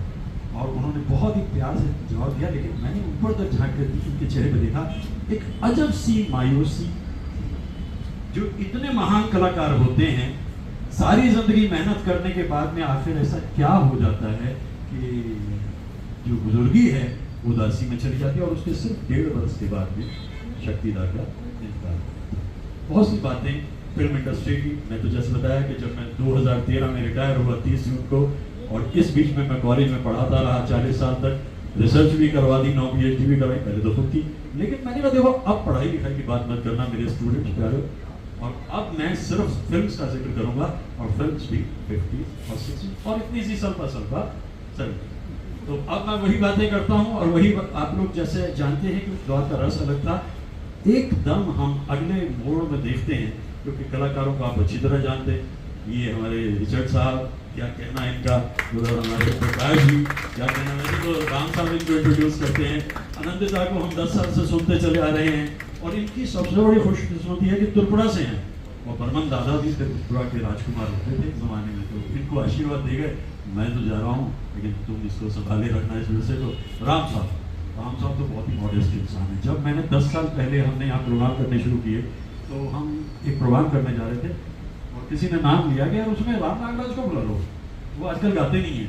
F: और उन्होंने बहुत ही प्यार से जवाब दिया, लेकिन मैंने ऊपर तक झांक कर उनके चेहरे पर देखा एक अजब सी मायूसी। जो इतने महान कलाकार होते हैं, सारी जिंदगी मेहनत करने के बाद में आखिर ऐसा क्या हो जाता है कि जो बुजुर्गी है वो उदासी में चली जाती है, और उसके सिर्फ 1.5 वर्ष के बाद में शक्तिदा का इंतजार। बहुत सी बातें फिल्म इंडस्ट्री की, मैं तो जैसे बताया कि जब मैं 2013 में रिटायर हुआ 30 जून को, और इस बीच में मैं कॉलेज में पढ़ाता रहा 40 साल तक, रिसर्च भी करवा दी, 9 PhD भी करवाई, पहले तो खुद की, लेकिन मैंने कहा देखो अब पढ़ाई लिखाई की बात मत करना मेरे स्टूडेंट्स प्यारे, और अब मैं सिर्फ फिल्म्स का जिक्र करूंगा, और फिल्म्स भी 50 और 60 और इतनी सी सल्पा चल। तो अब मैं वही बातें करता हूं, और वही आप लोग जैसे जानते हैं कि उस दौर का रस अलग था। एकदम हम अगले मोड़ में देखते हैं, क्योंकि कलाकारों को आप अच्छी तरह जानते हैं, ये हमारे रिचर्ड साहब, क्या कहना है इनका, उधर हमारे प्रकाश जी, क्या कहना है, तो राम साहब इनको इंट्रोड्यूस करते हैं, आनंदिता को हम 10 साल से सुनते चले आ रहे हैं, और इनकी सबसे बड़ी खुशकिस्मती है कि त्रिपुरा से हैं, और बर्मन दादा भी त्रिपुरा के राजकुमार होते थे इस जमाने में, तो इनको आशीर्वाद दे गए। मैं तो जा रहा हूँ, लेकिन तुम इसको संभाले रखना इस वजह से। तो राम साहब तो बहुत ही मॉडेस्ट इंसान है। जब मैंने 10 साल पहले हमने यहाँ प्रोग्राम करने शुरू किए, तो हम एक प्रोग्राम करने जा रहे थे, और किसी ने नाम लिया कि यार उसमें राम नागराज को बुला लो, वो आजकल गाते नहीं है।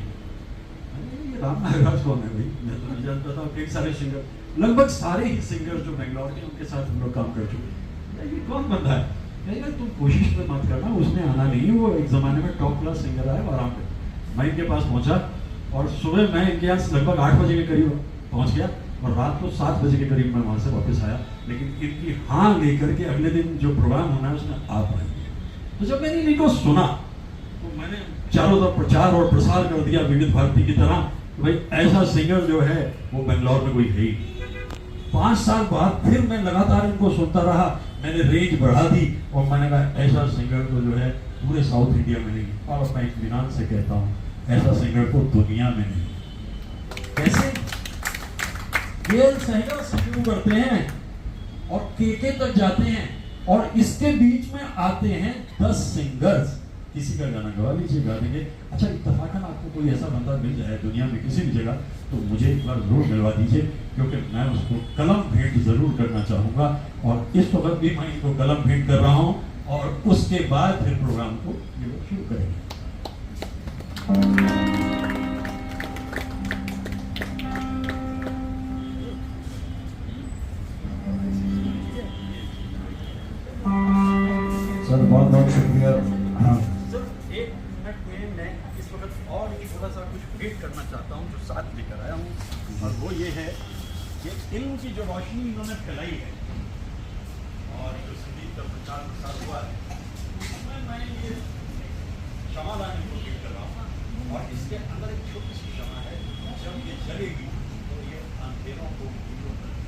F: ये राम नागराज कौन है भाई, मैं तो नहीं जानता था। कई सारे सिंगर, लगभग सारे ही सिंगर जो बेंगलोर के, उनके साथ हम लोग काम कर चुके। ये कौन बंदा है, यार तुम कोशिश में मत करना, उसने आना नहीं, वो एक जमाने में टॉप क्लास सिंगर आया, आराम कर। मैं इनके पास पहुंचा, और सुबह मैं इनके यहाँ लगभग 8 बजे के करीब पहुंच गया, और रात को 7 बजे के करीब मैं वहाँ से वापस आया। लेकिन इनकी हाँ लेकर के अगले दिन जो प्रोग्राम होना है उसमें आ पाए। तो जब मैंने इनको सुना तो मैंने चारों तरफ प्रचार और प्रसार कर दिया विविध भारती की तरह कि भाई ऐसा सिंगर जो है वो बेंगलोर में कोई है ही। 5 साल बाद फिर मैं लगातार इनको सुनता रहा, मैंने रेंज बढ़ा दी और मैंने कहा ऐसा सिंगर तो जो है पूरे साउथ इंडिया में नहीं, और मैं इत्मीनान से कहता हूँ ऐसा सिंगर तो दुनिया में नहीं। कैसे? केएल सहगल से शुरू करते हैं और केके तक जाते हैं और इसके बीच में आते हैं 10 सिंगर्स। किसी का गाना गवा लीजिए, गा देंगे। अच्छा, इत्तफाकन आपको कोई ऐसा बंदा मिल जाए दुनिया में किसी भी जगह तो मुझे एक बार जरूर मिलवा दीजिए, क्योंकि मैं उसको कलम भेंट जरूर करना चाहूँगा। और इस वक्त भी मैं इनको कलम भेंट कर रहा हूँ और उसके बाद फिर प्रोग्राम को ये लोग शुरू करेंगे।
D: सर बहुत बहुत शुक्रिया। हाँ
F: सर एक मिनट में मैं इस वक्त और ये थोड़ा सा कुछ भेंट करना चाहता हूँ जो साथ लेकर आया हूँ, और वो ये है कि इल्म की जो रोशनी इन्होंने फैलाई है और जो संगीत का प्रचार प्रसार हुआ है, उसमें मैं ये क्षमा लाने को भेंट कर रहा हूँ। और इसके अंदर एक छोटी सी क्षमा है, जब ये जलेगी तो ये अंधेरों को दूर करेगी।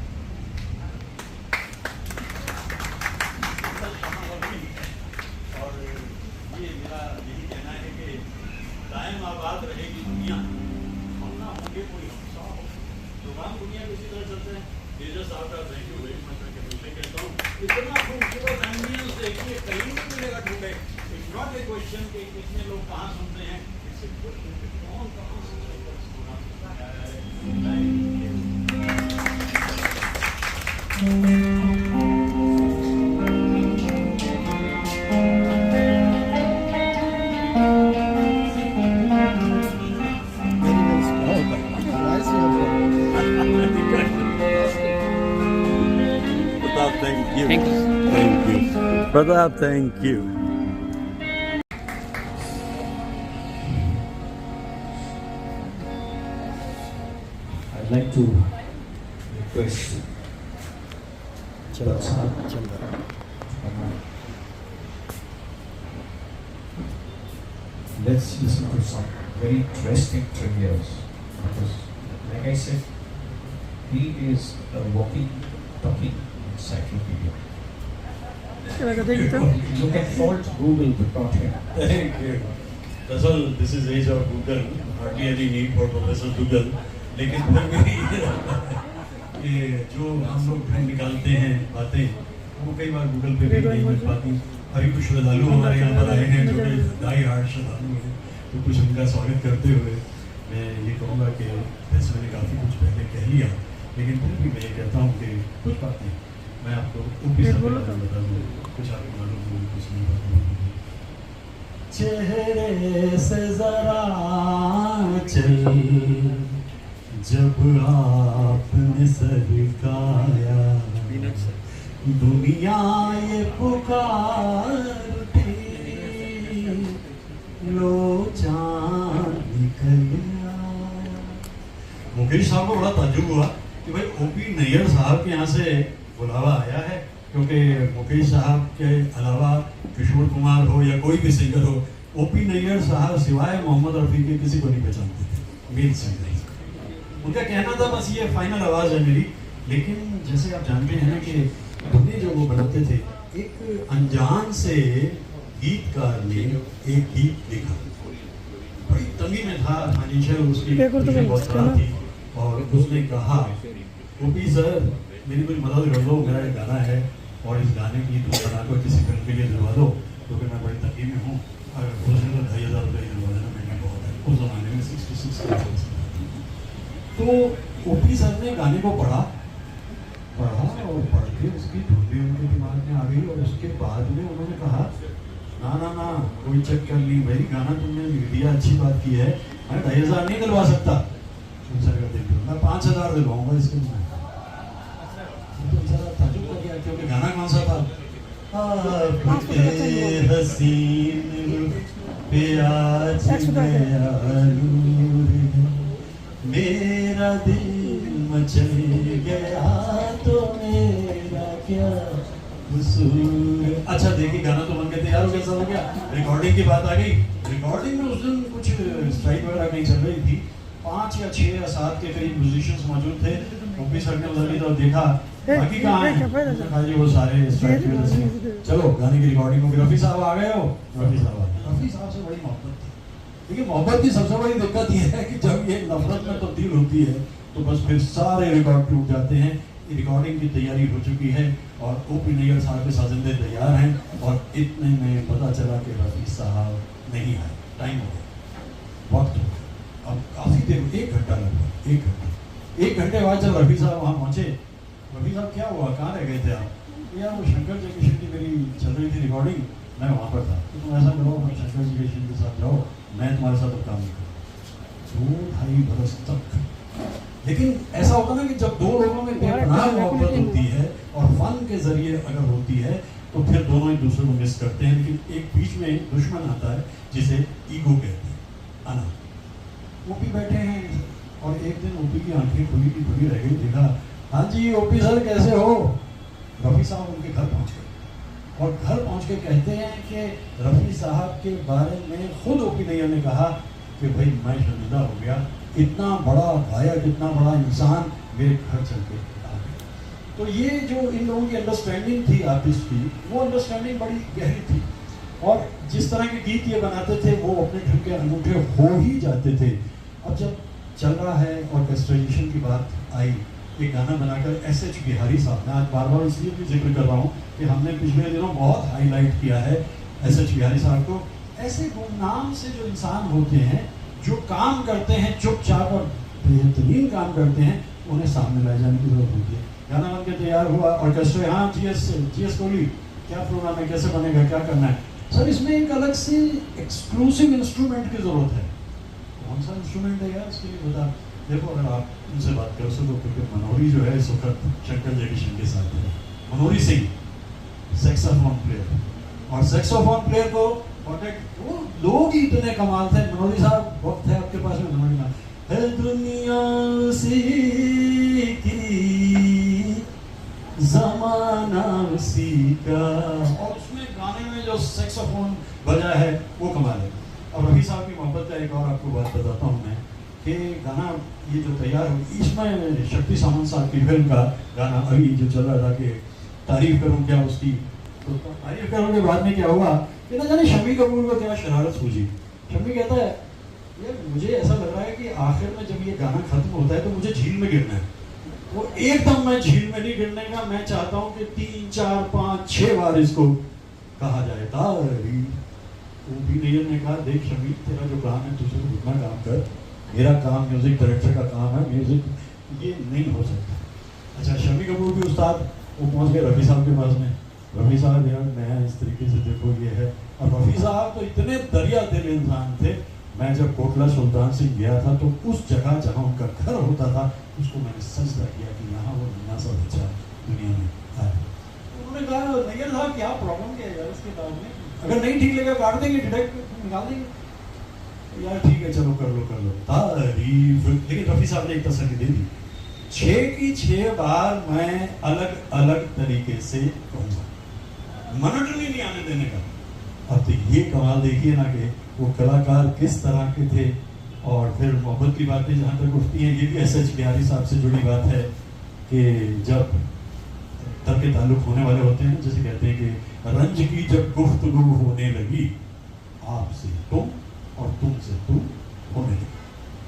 F: और ये मेरा यही कहना है कि कायम आबाद रहेगी दुनिया, हम ना होंगे कोई हम सा हो। प्रोग्राम दुनिया में इसी तरह चलते हैं। तेजस साहब का थैंक यू वेरी मच। मैं कहता हूँ इतना खूबसूरत एम्बियंस देखिए कहीं नहीं मिलेगा ढूंढे। इट्स नॉट ए क्वेश्चन कि कितने लोग कहाँ सुनते हैं, इट्स ए क्वेश्चन कि कौन कहाँ सुनते हैं इस programme. Thank you. Thank you. Pratap, thank you.
D: I'd like to request let's listen to some very interesting trivias, because like I said, he is a walking, talking encyclopedia. You can fault Google but not him.
F: Thank you. Dasal, this is age of Google. Hardly any need for Professor Google. लेकिन फिर भी ये जो हम लोग ढूंढ निकालते हैं बातें, वो कई बार गूगल पे भी नहीं मिल पाती। अभी कुछ श्रद्धालु हमारे यहाँ पर आए हैं जो कि डाई हार्ड श्रद्धालु हैं, तो कुछ उनका स्वागत करते हुए मैं ये कहूँगा कि वैसे मैंने काफ़ी कुछ पहले कह लिया, लेकिन फिर भी मैं ये कहता हूँ कि कुछ बातें मैं आपको बता दूँ, कुछ आपको मालूम हो, कुछ नहीं मालूम। चेहरे से जरा चल जब आपने सरकाया, दुनिया ये पुकारती, लो चांद निकल आया। मुकेश साहब को बड़ा ताज्जुब हुआ कि भाई ओपी नैयर साहब के यहाँ से बुलावा आया है, क्योंकि मुकेश साहब के अलावा किशोर कुमार हो या कोई भी सिंगर हो, ओपी नैयर साहब सिवाय मोहम्मद रफ़ी के किसी को नहीं पहचानते थे, मेन सिंगर। उनका कहना था बस ये फाइनल आवाज़ है मेरी। लेकिन जैसे आप जानते हैं ना कि धुनें जो वो बनाते थे, एक अनजान से गीतकार ने एक गीत लिखा, बड़ी तंगी में था, फाइनेंशियल उसकी बहुत खराब थी, और उसने कहा ओपी सर मेरी कोई मदद कर दो, मेरा एक गाना है और इस गाने की धुन बनाकर किसी फिल्म के लिए दिलवा दो, क्योंकि मैं बड़ी तंगी में हूँ। अगर उसने तो 2,500 रुपये दिलवा देना, महंगा बहुत है उस ज़माने में, 66। तो ओपी सर ने गाने को पढ़ा और पढ़ के उसकी धुन भी उनके दिमाग में आ गई, और उसके बाद में उन्होंने कहा ना ना ना कोई चक्कर नहीं भाई, गाना तुमने लिख दिया, अच्छी बात की है, मैं 2,500 नहीं दिलवा सकता। मैं 5,000 दिलवाऊंगा इसके लिए। तो बेचारा ताजुब हो गया, क्योंकि गाना कौन सा था? आपके हसीन पे आज गया नूर, मेरा दिल मचल गया तो मेरा क्या कसूर। अच्छा देखिए, गाना तो बन के तैयार हो, कैसा हो गया? रिकॉर्डिंग की बात आ गई। रिकॉर्डिंग में उस दिन कुछ स्ट्राइक वगैरह कहीं चल रही थी, 5 या 6 या 7 के करीब म्यूजिशियंस मौजूद थे। ओपी सर ने उधर तो देखा बाकी कहाँ है, उसने कहा जी वो सारे स्ट्राइक की वजह से। चलो गाने की रिकॉर्डिंग होगी, रफी साहब आ गए हो, रफी साहब आ गए। रफी साहब से बड़ी मोहब्बत थी, लेकिन मोहब्बत की सबसे बड़ी दिक्कत यह है कि जब ये नफरत में तब्दील होती है तो बस फिर सारे रिकॉर्ड टूट जाते हैं। रिकॉर्डिंग की तैयारी हो चुकी है और ओपी नैयर साहब के साजिंदे तैयार हैं और इतने में पता चला कि रफी साहब नहीं आए, टाइम हो गया, वक्त हो गया। अब काफ़ी देर, 1 घंटा लगभग, 1 घंटे बाद जब रफी साहब वहाँ पहुँचे, रफी साहब क्या हुआ, कहाँ रह गए थे आप? यार वो शंकर जयकिशन की मेरी चल रही थी रिकॉर्डिंग, मैं वहाँ पर था, तो तुम ऐसा करो मैं शंकर जयकिशन के साथ जाओ, मैं तुम्हारे साथ अब काम नहीं करूँ। 2-2.5 बरस तक। लेकिन ऐसा होता ना कि जब दो लोगों में बेपनाह मोहब्बत होती है और फन के जरिए अगर होती है तो फिर दोनों एक दूसरे को मिस करते हैं, लेकिन एक बीच में दुश्मन आता है जिसे ईगो कहते हैं, आना। ओपी बैठे हैं और एक दिन ओपी की आंखें खुली की खुली रह गई, देखा हाँ जी ओपी सर कैसे हो। रफी साहब उनके घर पहुंच गए और घर पहुंच के कहते हैं कि रफी साहब के बारे में खुद ओपी नैयर ने कहा कि भाई मैं शर्मिंदा हो गया, इतना बड़ा गायक, इतना बड़ा इंसान मेरे घर चल के आ गया। तो ये जो इन लोगों की अंडरस्टैंडिंग थी आर्टिस्ट की, वो अंडरस्टैंडिंग बड़ी गहरी थी और जिस तरह के गीत ये बनाते थे वो अपने ढंग के अनूठे हो ही जाते थे। अब जब चल रहा है ऑर्केस्ट्राइजेशन की बात आई, एक गाना बनाकर एस.एच. बिहारी साहब, मैं आज बार बार इसलिए भी जिक्र कर रहा हूँ कि हमने पिछले दिनों बहुत हाईलाइट किया है एस.एच. बिहारी साहब को। ऐसे गुमनाम से जो इंसान होते हैं, जो काम करते हैं चुपचाप और बेहतरीन काम करते हैं, उन्हें सामने लाए जाने की जरूरत होती है। गाना बन के तैयार हुआ, ऑर्केस्ट्रा, हाँ जीएस कोहली क्या प्रोग्राम है, कैसे बनेगा, क्या करना है सर, इसमें एक अलग से एक्सक्लूसिव इंस्ट्रूमेंट की जरूरत है। कौन सा इंस्ट्रूमेंट है यार, इसके लिए बता। देखो अगर आप उनसे बात कर सको, क्योंकि मनोरी जो है इस वक्त शंकर जयकिशन के साथ है, मनोरी सिंह सैक्सोफोन प्लेयर, और सैक्सोफोन प्लेयर को कॉन्टेक्ट, वो लोग ही इतने कमाल थे। मनोरी साहब वक्त है आपके पास में, मनोरी ना है दुनिया उसी की जमाना उसी का, और उसमें गाने में जो सैक्सोफोन बजा है वो कमाल है। और रफी साहब की मोहब्बत का एक और आपको बात बताता हूँ मैं कि गाना ये जो तैयार हो, इसमें शक्ति सामंत साहब की फिल्म का गाना अभी जो चल रहा था कि तारीफ करूँ क्या उसकी, तो तारीफ करने के बाद में क्या हुआ कि ना जाने शम्मी कपूर को क्या शरारत सूझी। शम्मी कहता है यार मुझे ऐसा लग रहा है कि आखिर में जब ये गाना खत्म होता है तो मुझे झील में गिरना है। वो एकदम मैं झील में नहीं गिरने का, मैं चाहता हूँ कि 3, 4, 5, 6 बार इसको कहा जाए तारीफ। वो भी नैयर ने कहा देख शम्मी, तेरा जो काम है तुझे उतना काम कर, मेरा काम म्यूजिक डायरेक्टर का काम है, म्यूजिक ये नहीं हो सकता। अच्छा शम्मी कपूर भी उस्ताद, वो पहुंच गए रफ़ी साहब के पास में, रफ़ी साहब यार मैं इस तरीके से देखो ये है। और रफ़ी साहब तो इतने दरिया दिल इंसान थे, मैं जब कोटला सुल्तान सिंह गया था तो उस जगह जहाँ उनका घर होता था उसको मैंने सजदा किया कि यहाँ वो नन्ना सा बच्चा दुनिया में आया। उन्होंने कहा नैयर साहब क्या प्रॉब्लम क्या है यार इसके बाद में, अगर नहीं ठीक लगा काट देंगे, डिटेक्ट निकाल देंगे। यार ठीक है चलो कर लो तारीफ। लेकिन रफ़ी साहब ने एक तसल्ली दे दी, 6 की 6 बार मैं अलग अलग तरीके से कहूँगा, मोनोटनी नहीं आने देने का। अब तो ये कमाल देखिए ना कि वो कलाकार किस तरह के थे। और फिर मोहब्बत की बातें जहाँ तक उठती हैं, ये भी एस.एच. बिहारी साहब से जुड़ी बात है कि जब तर्क ताल्लुक होने वाले होते हैं, जैसे कहते हैं कि रंज की जब गुफ्तगू होने लगी, आपसे तुम और तुमसे तुम होने लगी।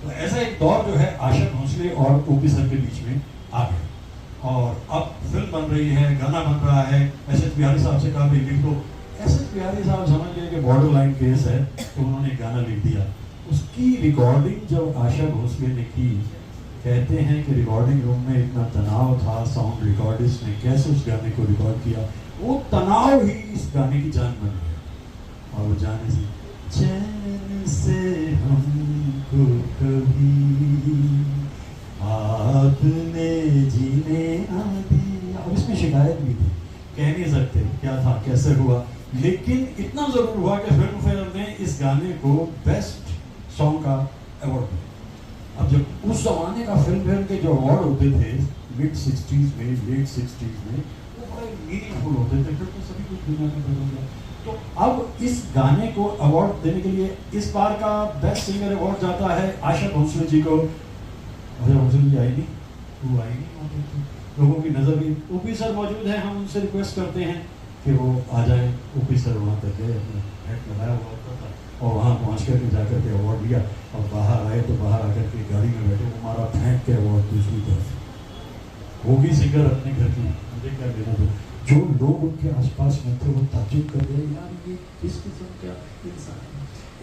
F: तो ऐसा एक दौर जो है आशा भोसले और ओपी सर के बीच में आ गया और अब फिल्म बन रही है, गाना बन रहा है। एस.एच. बिहारी साहब से कहा भी लिख दो, एस.एच. बिहारी साहब समझ गए कि बॉर्डर लाइन केस है, तो उन्होंने गाना लिख दिया। उसकी रिकॉर्डिंग जब आशा भोसले ने की, कहते हैं कि रिकॉर्डिंग रूम में इतना तनाव था, साउंड रिकॉर्डिस्ट ने कैसे उस गाने को रिकॉर्ड किया, वो तनाव ही इस गाने की जान बन गया। और वो जाने से चैन से हमको कभी आपने जीने ना दिया। अब इसमें शिकायत भी थी, कह नहीं सकते क्या था कैसे हुआ, लेकिन इतना जरूर हुआ कि फिल्म फेयर ने इस गाने को बेस्ट सॉन्ग का अवार्ड दिया। अब जब उस जमाने का फिल्म फेयर के जो अवार्ड होते थे मिड 60s में, लेट 60s में, वो बड़े मीनिंगफुल होते थे, फिर तो सभी कुछ दुनिया में बदल गया। तो अब इस गाने को अवार्ड देने के लिए इस बार का बेस्ट सिंगर अवार्ड जाता है आशा भोसले जी को। आशा भोसले जी आई नहीं, वो आई नहीं होती थी, लोगों की नज़र भी। ओपी सर मौजूद हैं, हम उनसे रिक्वेस्ट करते हैं कि वो आ जाए। ओपी सर वहाँ तक गए, अपना हैट लगाया हुआ होता था और वहाँ पहुँच कर जाकर के अवार्ड लिया और बाहर आए तो बाहर आकर के गाड़ी में बैठे वो मारा फेंक के अवार्ड दूसरी तरफ। होगी सिंगर अपने घर की, मुझे क्या देना था। जो लोग उनके आसपास में थे वो ताज्जुब कर रहे, यार ये किस किस्म का इंसान है।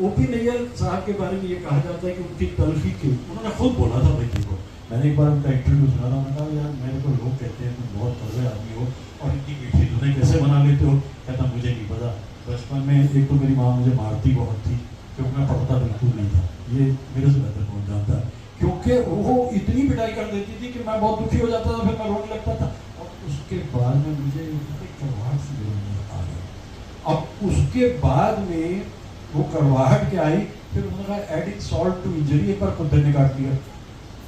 F: ओपी नैयर साहब के बारे में ये कहा जाता है कि उनकी तलखी के, उन्होंने खुद बोला था बेटी को, मैंने एक बार उनका इंटरव्यू सुना था, उन्होंने कहा यार मेरे को लोग कहते हैं तुम बहुत तगड़े आदमी हो और इतनी मीठी धुनें कैसे बना लेते हो। कहता मुझे नहीं पता, बचपन में एक तो मेरी माँ मुझे मारती बहुत थी क्योंकि मैं पढ़ता बिल्कुल नहीं था, ये मेरे से बेहतर कौन जानता है, क्योंकि वो इतनी पिटाई कर देती थी कि मैं बहुत दुखी हो जाता था, फिर मैं रोने लगता था। और उसके बाद में मुझे करवाहट से आ गई। अब उसके बाद में वो करवाहट के आई, फिर उन्होंने कहा एडिंग सॉल्ट टू इंजरी, एक बार कुत्ते ने काट दिया।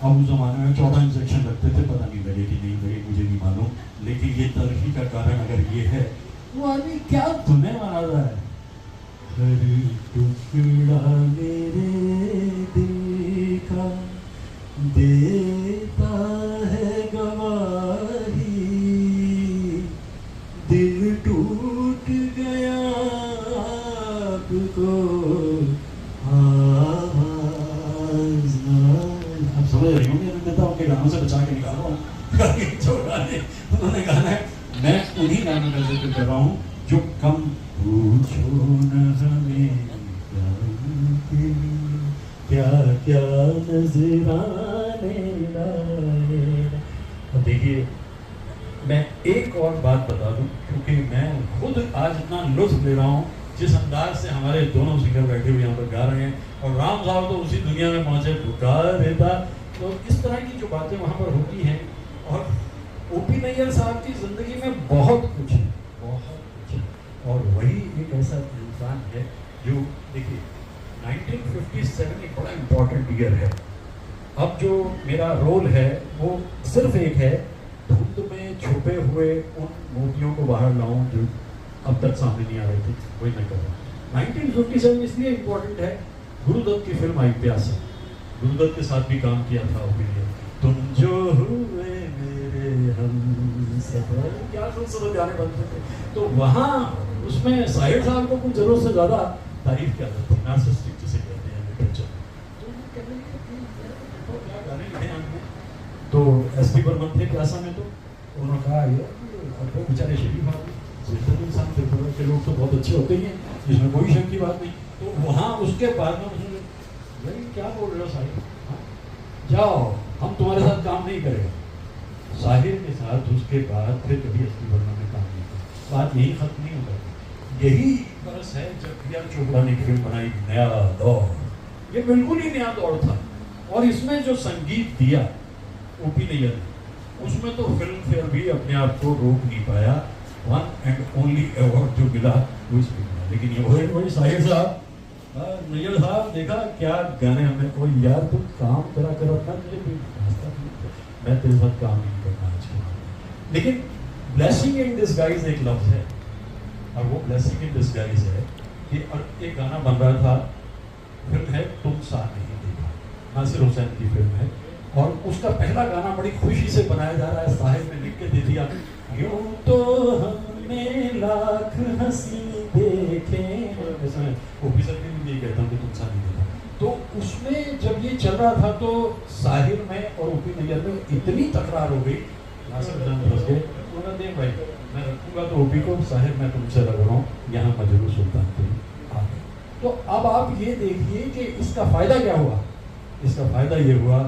F: अब उस जमाने में 14 इंजेक्शन लगते थे, पता नहीं लगे कि नहीं लगे मुझे नहीं मालूम, लेकिन ये तलखी का कारण अगर ये है, वो आदमी क्या धुने बना रहा है। हर टुकड़ा मेरे दिल का देता है गवाही, दिल टूट गया आपको आवाज ना। आप समझ रही होंगे, नेताओं के गानों से बचा के निकालो उन्होंने गाना है, मैं उन्हीं गानों का जिक्र कर रहा हूँ जो कम पूछो न हमें क्या क्या नजराने लाए। अब देखिए मैं एक और बात बता दूं, क्योंकि मैं खुद आज इतना लुत्फ ले रहा हूँ जिस अंदाज से हमारे दोनों सिंगर बैठे हुए यहाँ पर गा रहे हैं, और राम साहब तो उसी दुनिया में पहुंचे पुकार देता। तो इस तरह की जो बातें वहाँ पर होती हैं, और ओपी नैयर साहब की जिंदगी में बहुत कुछ है, बहुत कुछ है, और वही एक ऐसा इंसान है जो देखिए 1957 एक बड़ा इम्पोर्टेंट ईयर है। अब जो मेरा रोल है वो सिर्फ एक है, धुंध में छुपे हुए उन मोतियों को बाहर लाऊं जो अब तक सामने नहीं आ रहे थे, वही मैं कर रहा हूँ। 1957 इसलिए इम्पोर्टेंट है, गुरुदत्त की फिल्म आई प्यासा, गुरुदत्त के साथ भी काम किया था ओपी ने। तुम जो हुए मेरे हमसफर, क्या खूबसूरत गाने बनते थे। तो वहाँ उसमें साहिर साहब को कुछ जरूरत से ज़्यादा तारीफ की आदत थी, नार्सिसिस्टिक जिसे कहते हैं लिटरेचर। तो वो कहने लगे तो क्या गाने लिखे हमने, तो एसपी बर्मन थे प्यासा में, तो उन्होंने कहा यार बेचारे शरीफ आदमी इंसान थे, के लोग तो बहुत अच्छे होते ही हैं, इसमें कोई शक की बात नहीं। तो वहाँ उसके बाद में मुझे भाई क्या बोल रहे हो साहिर, जाओ हम तुम्हारे साथ काम नहीं करेंगे। साहिर के साथ उसके बाद फिर कभी एसपी बर्मन ने काम नहीं किया। बात यही खत्म नहीं होता, यही बरस है जब प्रिया चोपड़ा ने फिल्म बनाई नया दौर। ये बिल्कुल ही नया दौर था, और इसमें जो संगीत दिया ओपी नैयर ने, उसमें तो फिल्म फेयर भी अपने आप को रोक नहीं पाया। वन एंड ओनली अवार्ड जो मिला वो इस फिल्म में। लेकिन ये वही साहिर साहब, नैयर साहब, देखा क्या गाने हमें, कोई यार तुम काम करा कर रखा, मुझे कोई रास्ता नहीं, मैं तेरे साथ काम नहीं करना आज के। लेकिन ब्लेसिंग इन डिस्गाइज एक लफ्ज है, और वो ब्लेसिंग इन डिस्गाइज है कि एक गाना बन रहा था, फिल्म है तुम सा नहीं देखा, नासिर हुसैन की फिल्म है, और उसका पहला गाना बड़ी खुशी से बनाया जा रहा है, साहिब ने लिख के दे दिया, यूं तो हमने लाख हंसी देखे, ऑफिसर के लिए नहीं कहता हूँ कि तुम सा नहीं देखा। तो उसमें जब ये चल रहा था तो साहिर में और ओपी नैयर में इतनी तकरार हो गई, नासिर हुसैन फंस गए, उन्होंने देख भाई मैं रखूंगा तो ओपी को, साहिर मैं तुमसे लग रहा हूँ, यहाँ मजरूर सुल्तानपुर आ गए। तो अब आप ये देखिए कि इसका फायदा क्या हुआ। इसका फायदा ये हुआ,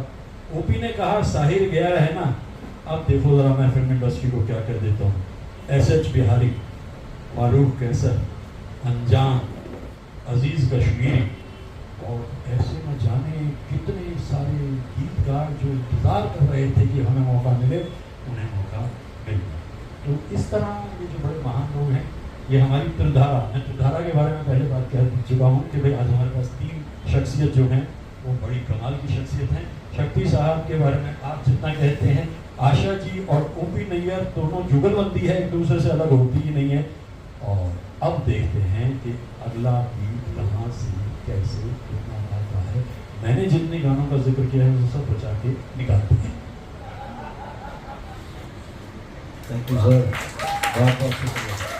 F: ओपी ने कहा साहिर गया है ना, अब देखो जरा मैं फिल्म इंडस्ट्री को क्या कर देता हूँ। एसएच बिहारी, फारूक कैसर, अंजान, अजीज कश्मीरी, और ऐसे न जाने कितने सारे गीतकार जो इंतज़ार कर रहे थे कि हमें मौका मिले, उन्हें मौका मिल गया। तो इस तरह ये जो बड़े महान लोग हैं, ये हमारी त्रिधारा, मैं त्रिधारा के बारे में पहले बात कह चुका हूँ कि भाई आज हमारे पास 3 शख्सियत जो हैं वो बड़ी कमाल की शख्सियत हैं। शक्ति साहब के बारे में आप जितना कहते हैं, आशा जी और ओपी नैयर दोनों जुगलबंदी है, एक दूसरे से अलग होती ही नहीं है। और अब देखते हैं कि अगला गीत कहाँ से कैसे कितना आता है। मैंने जितने गानों का जिक्र किया है वो सब बचा के निकालते हैं। थैंक यू सर, बहुत बहुत शुक्रिया।